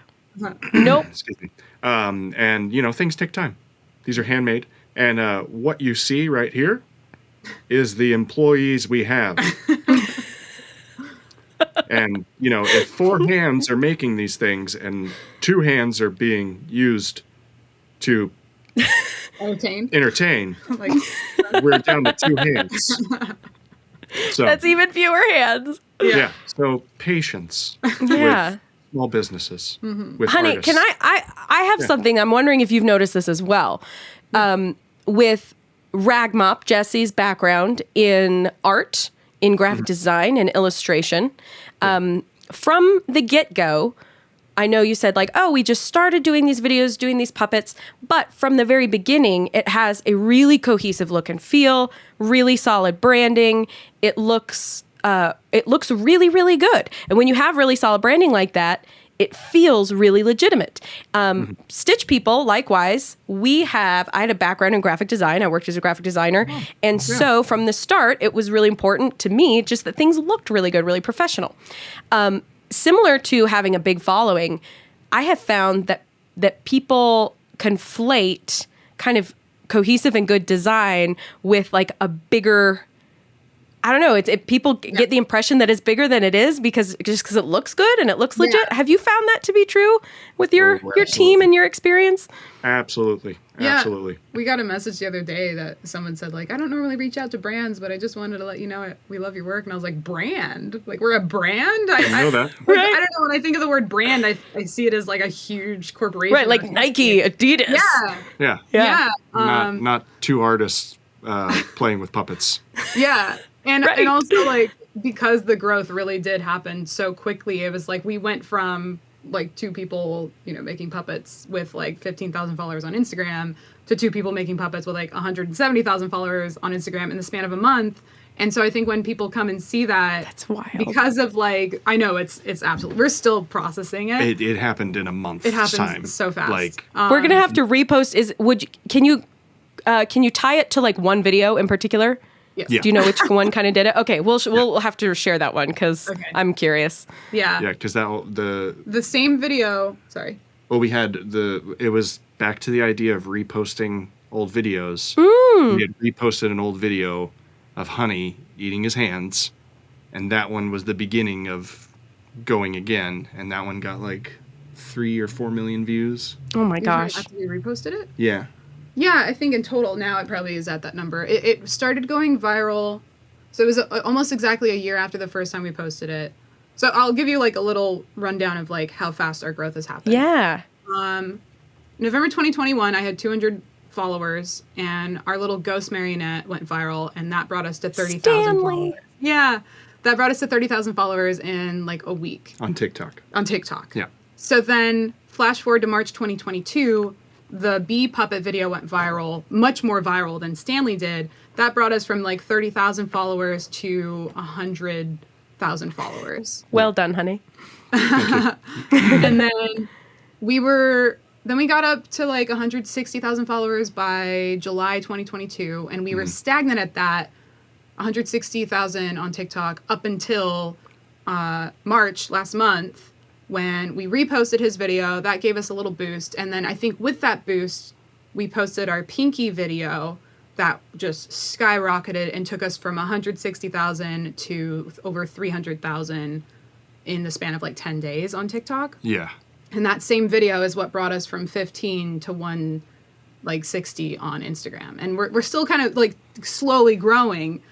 Nope. Excuse me. And, things take time. These are handmade. And what you see right here is the employees we have. And, if 4 hands are making these things and 2 hands are being used to entertain, we're down to 2 hands. So that's even fewer hands. Yeah. So patience with small businesses. With honey, artists. can I have something. I'm wondering if you've noticed this as well. With Ragmop, Jessie's background in art, in graphic design and illustration, from the get-go, I know you said we just started doing these videos, doing these puppets, but from the very beginning, it has a really cohesive look and feel, really solid branding. It looks really, really good. And when you have really solid branding like that, it feels really legitimate. Stitch people, likewise, I had a background in graphic design. I worked as a graphic designer. And so from the start, it was really important to me just that things looked really good, really professional. Similar to having a big following, I have found that people conflate kind of cohesive and good design with a bigger, I don't know, people get the impression that it's bigger than it is because it looks good and it looks legit. Have you found that to be true with your team and your experience? Absolutely. Yeah. Absolutely. We got a message the other day that someone said, I don't normally reach out to brands, but I just wanted to let you know we love your work. And I was like, brand? We're a brand? I know that. I don't know. When I think of the word brand, I see it as a huge corporation. Right, like Nike, Adidas. Yeah. Not 2 artists playing with puppets. Yeah. And also because the growth really did happen so quickly, it was we went from 2 people, making puppets with 15,000 followers on Instagram to 2 people making puppets with 170,000 followers on Instagram in the span of a month. And so I think when people come and see that's wild. Because of I know it's absolutely, we're still processing it. It happened in a month's time. It happens time. so fast. We're gonna have to repost. Can you tie it to one video in particular? Yes. Yeah. Do you know which one kind of did it? Okay, we'll have to share that one because I'm curious. Yeah. Yeah, because the same video. Sorry. Well, we had it was back to the idea of reposting old videos. We had reposted an old video of Honey eating his hands, and that one was the beginning of going again, and that one got like 3 or 4 million views. Oh my gosh. After we reposted it? Yeah. Yeah, I think in total now it probably is at that number. It started going viral, so it was almost exactly a year after the first time we posted it. So I'll give you like a little rundown of like how fast our growth has happened. Yeah. November 2021, I had 200 followers, and our little ghost marionette went viral, and that brought us to 30,000 followers. Yeah, that brought us to 30,000 followers in like a week. On TikTok. Yeah. So then, flash forward to March 2022, the bee puppet video went viral, much more viral than Stanley did. That brought us from like 30,000 followers to 100,000 followers. Well done, honey. And then we got up to like 160,000 followers by July 2022, and we were stagnant at that 160,000 on TikTok up until March last month, when we reposted his video. That gave us a little boost, and then I think with that boost, we posted our Pinky video that just skyrocketed and took us from 160,000 to over 300,000 in the span of like 10 days on TikTok. Yeah. And that same video is what brought us from 15 to 160 on Instagram. And we're still kind of like slowly growing.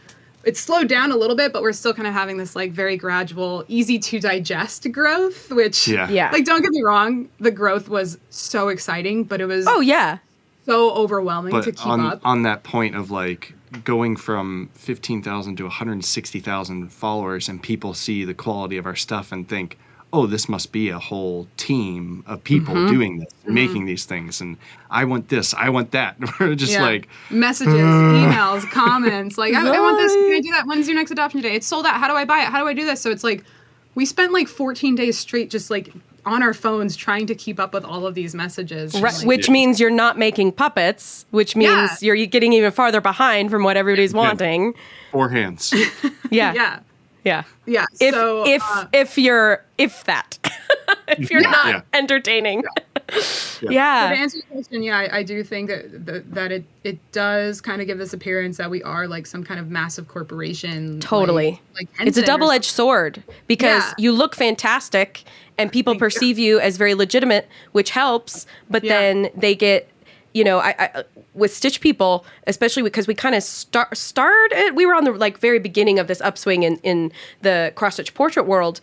It's slowed down a little bit, but we're still kind of having this like very gradual, easy to digest growth, which like, don't get me wrong, the growth was so exciting, but it was so overwhelming to keep up. On that point of like going from 15,000 to 160,000 followers, and people see the quality of our stuff and think, oh, this must be a whole team of people doing this, making these things, and I want this, I want that. We're just like messages, emails, comments, like I want this, can I do that? When's your next adoption day? It's sold out. How do I buy it? How do I do this? So it's like we spent like 14 days straight just like on our phones trying to keep up with all of these messages. Right, which means you're not making puppets, which means you're getting even farther behind from what everybody's wanting. 4 hands. Yeah. If if you're not entertaining. Yeah. To answer your question, I do think that it does kind of give this appearance that we are like some kind of massive corporation. Totally. Like it's a double-edged sword, because you look fantastic and people perceive you as very legitimate, which helps, but then they get, you know, I with Stitch People, especially because we kind of started, we were on the like very beginning of this upswing in the cross-stitch portrait world.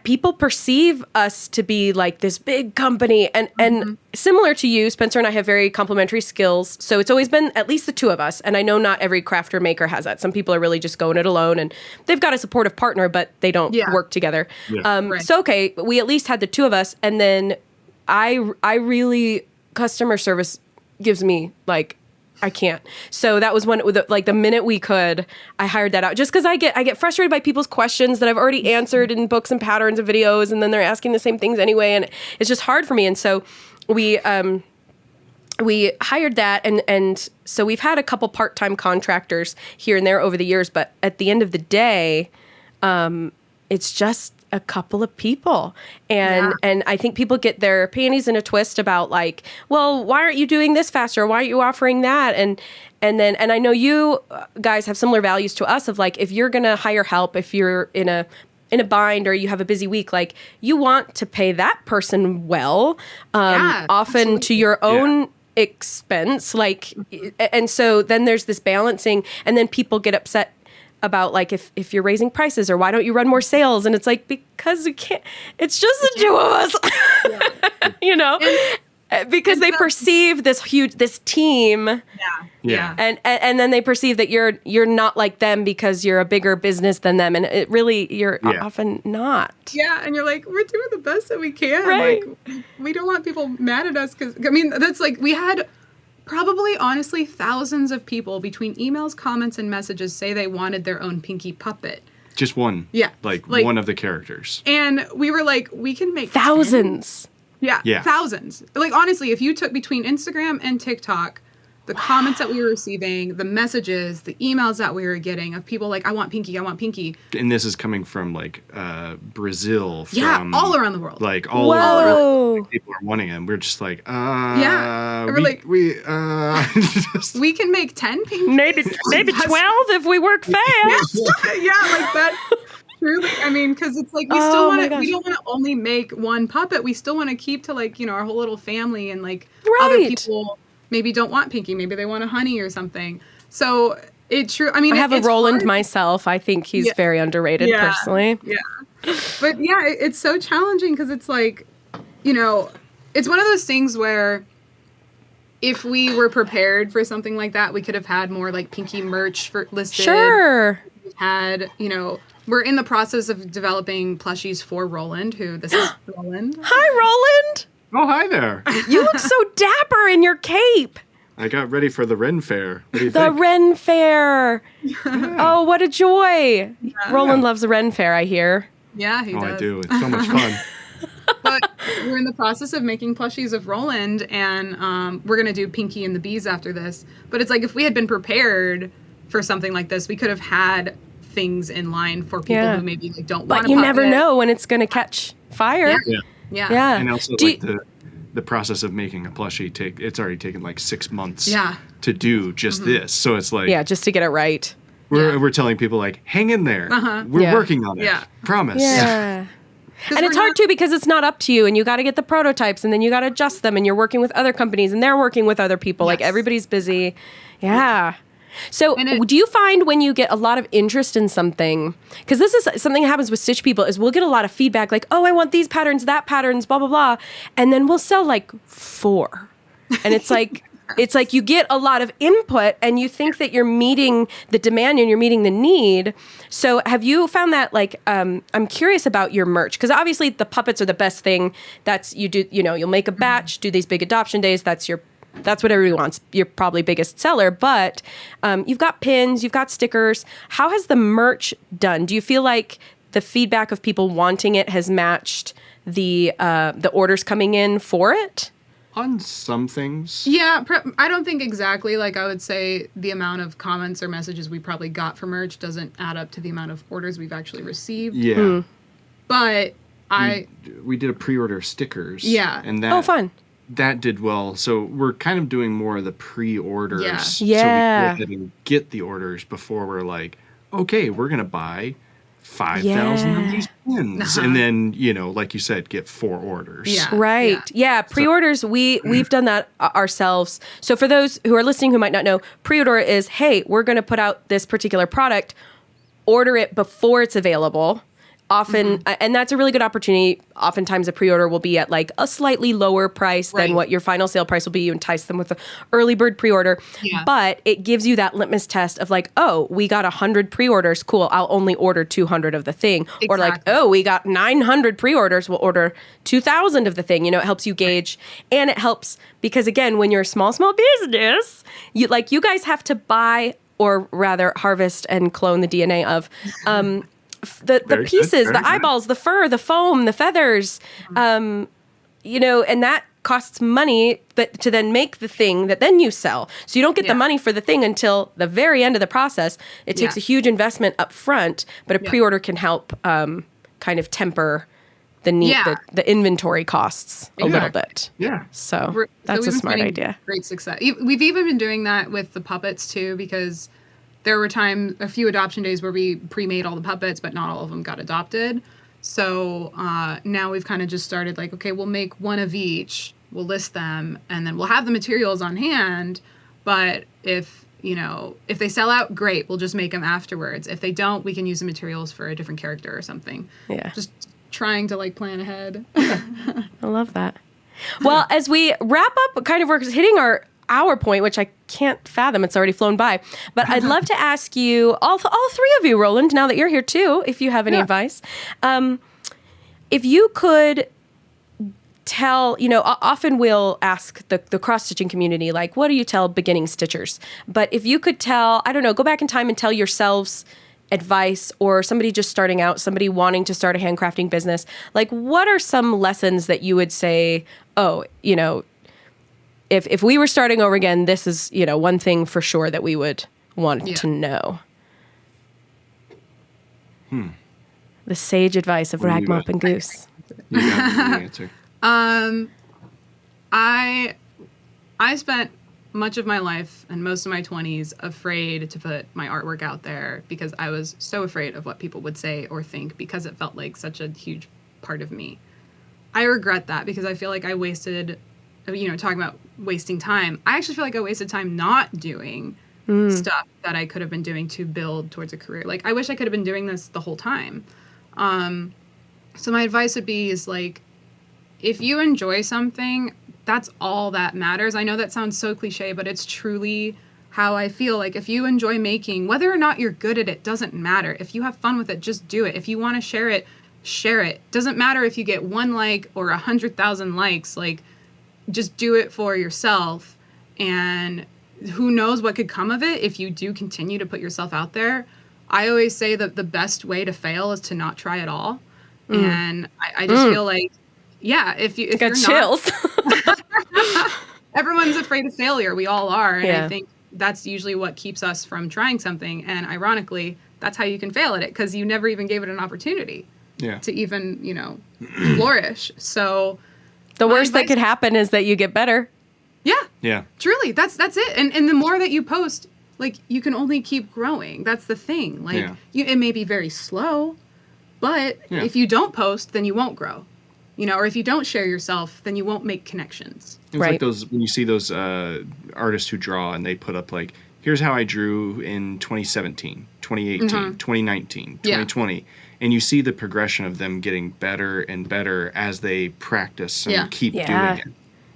People perceive us to be like this big company, and similar to you, Spencer and I have very complementary skills. So it's always been at least the two of us. And I know not every crafter maker has that. Some people are really just going it alone, and they've got a supportive partner, but they don't work together. Yeah. So, okay, we at least had the two of us. And then I really, customer service gives me like, I can't. So that was one, like the minute we could, I hired that out, just because I get frustrated by people's questions that I've already answered in books and patterns and videos, and then they're asking the same things anyway, and it's just hard for me. And so we hired that, and so we've had a couple part-time contractors here and there over the years, but at the end of the day, it's just a couple of people. And I think people get their panties in a twist about like, well, why aren't you doing this faster? Why aren't you offering that? And I know you guys have similar values to us of like, if you're going to hire help, if you're in a bind or you have a busy week, like you want to pay that person well, often absolutely. To your own expense. Like, and so then there's this balancing, and then people get upset about like if you're raising prices, or why don't you run more sales? And it's like, because we can't, it's just the two of us, you know, because they perceive this team. And then they perceive that you're not like them because you're a bigger business than them. And it really, you're often not. Yeah. And you're like, we're doing the best that we can. Right. Like, we don't want people mad at us. Cause I mean, that's like, we had probably, honestly, thousands of people between emails, comments, and messages say they wanted their own Pinky puppet. Just one. Yeah. Like one of the characters. And we were like, we can make thousands. 10. Yeah. Thousands. Like, honestly, if you took between Instagram and TikTok, the comments that we were receiving, the messages, the emails that we were getting of people like, I want Pinky, I want Pinky. And this is coming from like Brazil, from all around the world. like all over the world. Like, people are wanting him. We're just like, we can make 10 Pinky. Maybe 12 if we work fast. Yeah, like that. Truly, I mean, because it's like we still want to. We don't want to only make one puppet. We still want to keep to like our whole little family, and like other people maybe don't want Pinky. Maybe they want a Honey or something. So it's true. I mean, I have a Roland myself. I think he's very underrated personally. Yeah, but yeah, it's so challenging because it's like, it's one of those things where if we were prepared for something like that, we could have had more like Pinky merch listed. Sure. We had, we're in the process of developing plushies for Roland, this is Roland. Hi, Roland. Oh, hi there. You look so dapper in your cape. I got ready for the Ren Fair. What do you the think? Ren Fair. Oh, what a joy. Yeah. Roland loves the Ren Fair, I hear. Yeah, he does. I do. It's so much fun. But we're in the process of making plushies of Roland, and we're going to do Pinky and the Bees after this. But it's like if we had been prepared for something like this, we could have had things in line for people who maybe like, don't want to. But you never know when it's going to catch fire. Yeah. And also the process of making a plushie it's already taken like 6 months to do just this. So it's like just to get it right. We're telling people like, hang in there. We're working on it. Yeah. Promise. Yeah. And it's hard too because it's not up to you, and you got to get the prototypes, and then you got to adjust them, and you're working with other companies, and they're working with other people. Like everybody's busy. Yeah. So do you find when you get a lot of interest in something, because this is something that happens with Stitch people, is we'll get a lot of feedback like, oh, I want these patterns, that patterns, blah, blah, blah. And then we'll sell like 4. And it's like, you get a lot of input and you think that you're meeting the demand and you're meeting the need. So have you found that like, I'm curious about your merch, because obviously the puppets are the best thing. That's you'll make a batch, do these big adoption days. That's what everybody wants. Your probably biggest seller, but you've got pins, you've got stickers. How has the merch done? Do you feel like the feedback of people wanting it has matched the orders coming in for it? On some things. Yeah, I don't think exactly. Like I would say the amount of comments or messages we probably got for merch doesn't add up to the amount of orders we've actually received. Yeah. But we did a pre-order of stickers. Yeah. And that fun. That did well. So we're kind of doing more of the pre-orders. Yeah. So we go ahead and get the orders before we're like, okay, we're going to buy 5,000 of these pins. And then, like you said, get 4 orders. Yeah. Right. Yeah. Pre-orders, we've done that ourselves. So for those who are listening who might not know, pre-order is, hey, we're going to put out this particular product, order it before it's available. Often, and that's a really good opportunity. Oftentimes a pre-order will be at like a slightly lower price than what your final sale price will be. You entice them with an early bird pre-order. Yeah. But it gives you that litmus test of like, oh, we got 100 pre-orders. Cool. I'll only order 200 of the thing. Exactly. Or like, oh, we got 900 pre-orders. We'll order 2,000 of the thing. It helps you gauge. And it helps because again, when you're a small business, you guys have to buy or rather harvest and clone the DNA of, the pieces, the eyeballs, the fur, the foam, the feathers, and that costs money, but to then make the thing that then you sell. So you don't get the money for the thing until the very end of the process. It takes a huge investment up front, but a pre-order can help kind of temper the need, the inventory costs a little bit. Yeah. So that's a smart idea. Great success. We've even been doing that with the puppets too, because there were a few adoption days where we pre-made all the puppets, but not all of them got adopted. So now we've kind of just started like, okay, we'll make one of each, we'll list them, and then we'll have the materials on hand. But if they sell out, great, we'll just make them afterwards. If they don't, we can use the materials for a different character or something. Yeah. Just trying to like plan ahead. I love that. Well, as we wrap up, kind of we're hitting our hour point, which I can't fathom. It's already flown by. But I'd love to ask you, all 3 of you, Roland, now that you're here too, if you have any advice. If you could tell, often we'll ask the cross-stitching community, like, what do you tell beginning stitchers? But if you could tell, I don't know, go back in time and tell yourselves advice, or somebody just starting out, somebody wanting to start a handcrafting business, like what are some lessons that you would say, if we were starting over again, this is, one thing for sure that we would want to know. The sage advice of Ragmop and Goose. You got the answer. I spent much of my life and most of my 20s afraid to put my artwork out there because I was so afraid of what people would say or think because it felt like such a huge part of me. I regret that because I feel like I wasted, talking about wasting time. I actually feel like I wasted time not doing stuff that I could have been doing to build towards a career. Like, I wish I could have been doing this the whole time. So my advice would be is like, if you enjoy something, that's all that matters. I know that sounds so cliche, but it's truly how I feel. Like, if you enjoy making, whether or not you're good at it, doesn't matter. If you have fun with it, just do it. If you want to share it, share it. Doesn't matter if you get 1 like or 100,000 likes. Like, just do it for yourself. And who knows what could come of it if you do continue to put yourself out there. I always say that the best way to fail is to not try at all. And I just feel like, yeah, if you're chills. not, everyone's afraid of failure. We all are. And I think that's usually what keeps us from trying something. And ironically, that's how you can fail at it because you never even gave it an opportunity to even, flourish. So the worst that could happen is that you get better. Yeah. Truly. That's it. And the more that you post, like, you can only keep growing. That's the thing. Like, it may be very slow, but if you don't post, then you won't grow. Or if you don't share yourself, then you won't make connections. It's like when you see those artists who draw and they put up like, here's how I drew in 2017, 2018, 2019, 2020. And you see the progression of them getting better and better as they practice and keep doing it.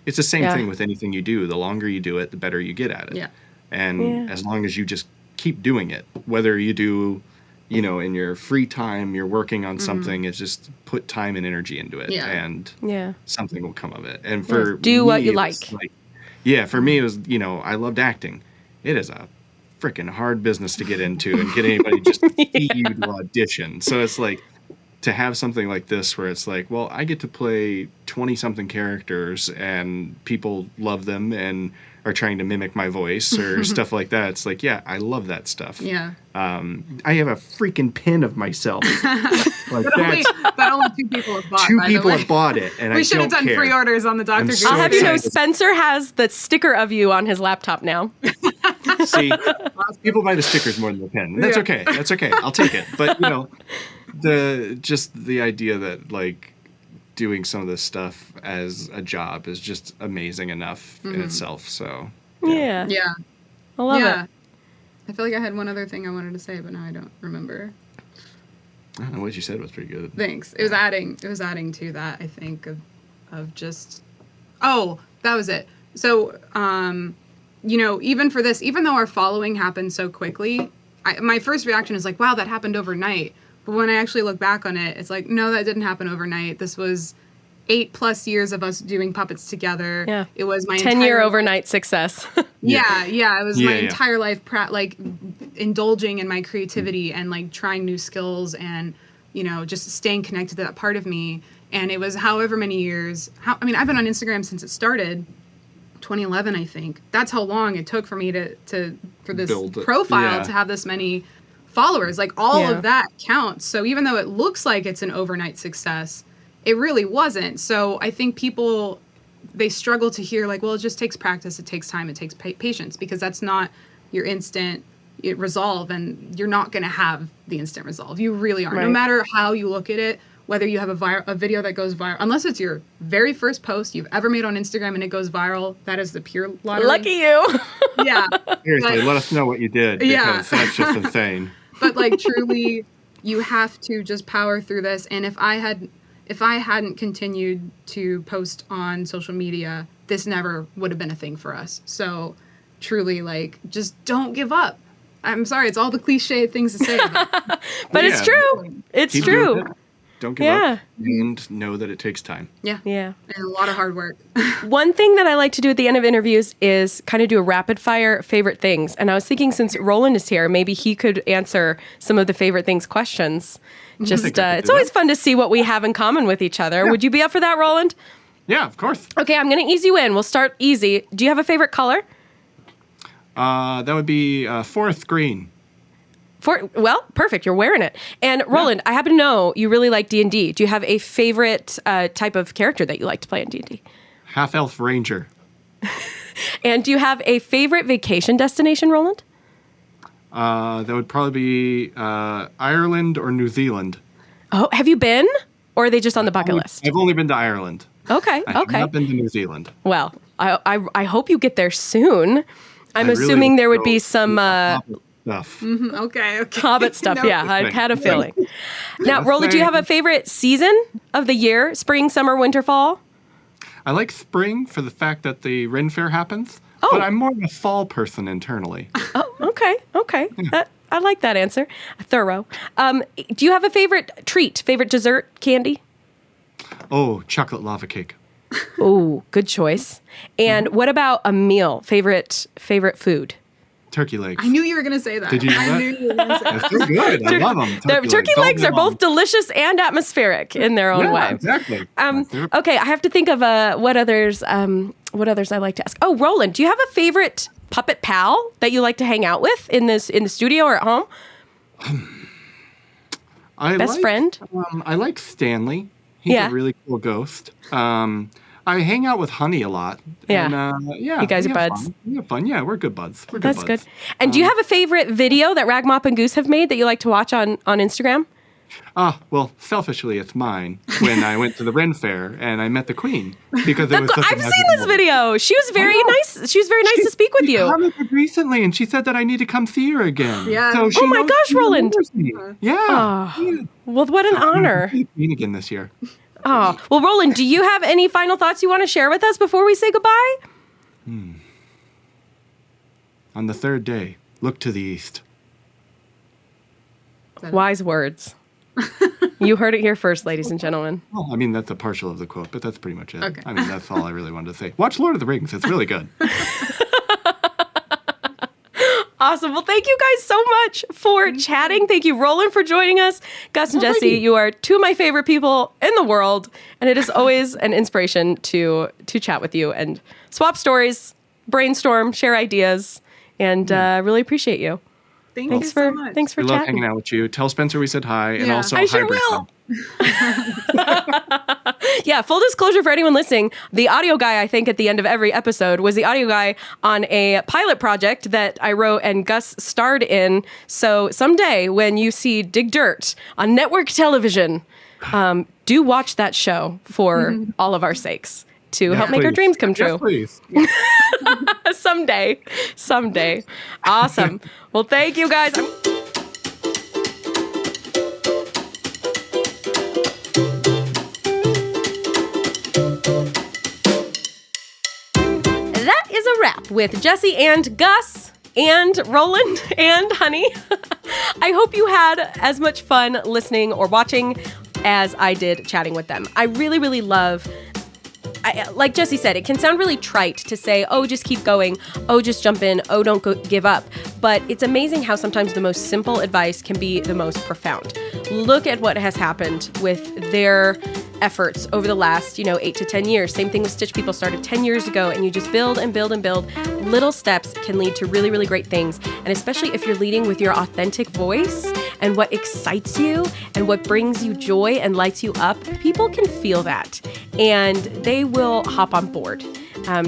It's the same thing with anything you do. The longer you do it, the better you get at it. And as long as you just keep doing it, whether you do, in your free time, you're working on something, it's just put time and energy into it and something will come of it. And for do what you like. For me, it was, I loved acting. It is a freaking hard business to get into and get anybody just see you to audition. So it's like, to have something like this where it's like, well, I get to play 20-something characters and people love them and are trying to mimic my voice or stuff like that. It's like, I love that stuff. Yeah. I have a freaking pin of myself. Like that only 2 people have bought. 2 people have bought it, and we should have done pre-orders on the Dr. Goose. I'll have you know, Spencer has the sticker of you on his laptop now. See, people buy the stickers more than the pen. That's okay. That's okay. I'll take it. But the idea that like doing some of this stuff as a job is just amazing enough in itself. So yeah, I love it. I feel like I had one other thing I wanted to say, but now I don't remember. I don't know what you said was pretty good. Thanks. It was adding to that, I think, of just, that was it. So, even for this, even though our following happened so quickly, my first reaction is like, wow, that happened overnight. But when I actually look back on it, it's like, no, that didn't happen overnight. This was 8+ years of us doing puppets together. Yeah. It was my 10-year overnight success. It was my entire life, indulging in my creativity and like trying new skills and, just staying connected to that part of me. And it was however many years. I've been on Instagram since it started, 2011, I think. That's how long it took for me for this profile to have this many followers. Like all of that counts. So even though it looks like it's an overnight success, it really wasn't. So I think people, they struggle to hear like, well, it just takes practice, it takes time, it takes patience, because that's not your instant resolve, and you're not going to have the instant resolve. You really aren't. No matter how you look at it, whether you have a video that goes viral, unless it's your very first post you've ever made on Instagram and it goes viral, that is the pure lottery. Lucky you. Yeah. Seriously, let us know what you did, because that's just insane. But like truly, you have to just power through this. And if I hadn't continued to post on social media, this never would have been a thing for us. So truly, like, just don't give up. I'm sorry, it's all the cliche things to say. But it's true. It's true. Don't give up and know that it takes time. Yeah. And a lot of hard work. One thing that I like to do at the end of interviews is kind of do a rapid fire favorite things. And I was thinking, since Roland is here, maybe he could answer some of the favorite things questions. Just it's always fun to see what we have in common with each other. Yeah. Would you be up for that, Roland? Yeah, of course. Okay, I'm going to ease you in. We'll start easy. Do you have a favorite color? That would be forest green. Well, perfect. You're wearing it. And Roland, I happen to know you really like D&D. Do you have a favorite type of character that you like to play in D&D? Half-elf ranger. And do you have a favorite vacation destination, Roland? That would probably be Ireland or New Zealand. Oh, have you been? Or are they just on the bucket list? I've only been to Ireland. Okay, I have not been to New Zealand. Well, I hope you get there soon. I'm I assuming really there would don't be some stuff. Okay. Hobbit stuff. No. Yeah, I had a feeling. Now, Just Roland, do you have a saying. favorite season of the year? Spring, summer, winter, fall? I like spring for the fact that the Ren Fair happens, Oh. but I'm more of a fall person internally. Oh, okay. I like that answer. Thorough. Do you have a favorite treat, favorite dessert, candy? Oh, chocolate lava cake. Oh, good choice. And what about a meal? Favorite food? Turkey legs. I knew you were going to say that. Did you know I that? knew you were going to say that. They're so good. I love them. Turkey legs are both delicious and atmospheric in their own way. Exactly. Okay, I have to think of what others I like to ask. Oh, Roland, do you have a favorite puppet pal that you like to hang out with in the studio or at home? Best friend? I like Stanley. He's Yeah. a really cool ghost. I hang out with Honey a lot. Yeah. And, yeah. You guys we are have buds? fun. We have fun. Yeah, we're good buds. We're That's good buds. good. And do you have a favorite video that Ragmop and Goose have made that you like to watch on Instagram? Well, selfishly, it's mine. When I went to the Ren Fair and I met the Queen because it was such a I've magical seen this moment. video. She was very nice. She was very nice to speak with We you. commented recently, and she said that I need to come see her again. Yeah. So she Oh my knows gosh, she Roland. remembers me. Yeah. Oh, well, what an honor. See the Queen again this year. Oh, well, Roland, do you have any final thoughts you want to share with us before we say goodbye? On the third day, look to the east. Wise words. You heard it here first, ladies and gentlemen. Well, I mean, that's a partial of the quote, but that's pretty much it. Okay. I mean, that's all I really wanted to say. Watch Lord of the Rings. It's really good. Awesome. Well, thank you guys so much for chatting. Thank you, Roland, for joining us. Gus and Jessie, you are two of my favorite people in the world, and it is always an inspiration to chat with you and swap stories, brainstorm, share ideas, and really appreciate you. Thanks so much. Thanks for We love chatting. hanging out with you. Tell Spencer we said hi, and Yeah. also I hi, sure Brisbane. will. Yeah, full disclosure for anyone listening, the audio guy, I think, at the end of every episode was the audio guy on a pilot project that I wrote and Gus starred in. So someday when you see Dig Dirt on network television, do watch that show for all of our sakes to help make our Please. dreams come true. Yes, please. Someday. Awesome. Well, thank you guys. That is a wrap with Jessie and Gus and Roland and Honey. I hope you had as much fun listening or watching as I did chatting with them. I really, really love like Jessie said, it can sound really trite to say, oh, just keep going. Oh, just jump in. Oh, don't give up. But it's amazing how sometimes the most simple advice can be the most profound. Look at what has happened with their efforts over the last, 8 to 10 years. Same thing with Stitch People started 10 years ago, and you just build and build and build. Little steps can lead to really, really great things. And especially if you're leading with your authentic voice and what excites you and what brings you joy and lights you up, people can feel that and they will hop on board.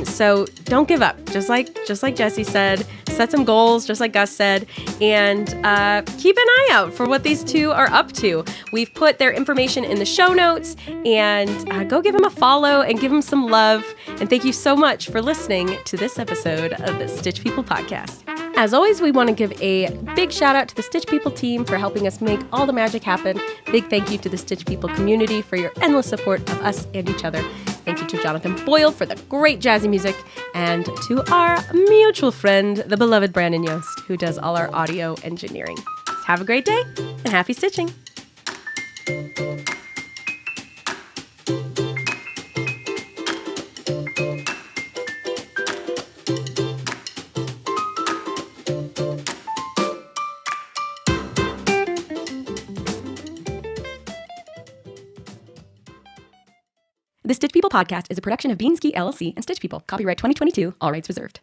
So don't give up. Just like Jessie said, set some goals, just like Gus said, and keep an eye out for what these two are up to. We've put their information in the show notes, and go give them a follow and give them some love. And thank you so much for listening to this episode of the Stitch People Podcast. As always, we want to give a big shout out to the Stitch People team for helping us make all the magic happen. Big thank you to the Stitch People community for your endless support of us and each other. Thank you to Jonathan Boyle for the great jazzy music, and to our mutual friend, the beloved Brandon Yost, who does all our audio engineering. Have a great day, and happy stitching. The Stitch People podcast is a production of Beanski LLC and Stitch People. Copyright 2022, all rights reserved.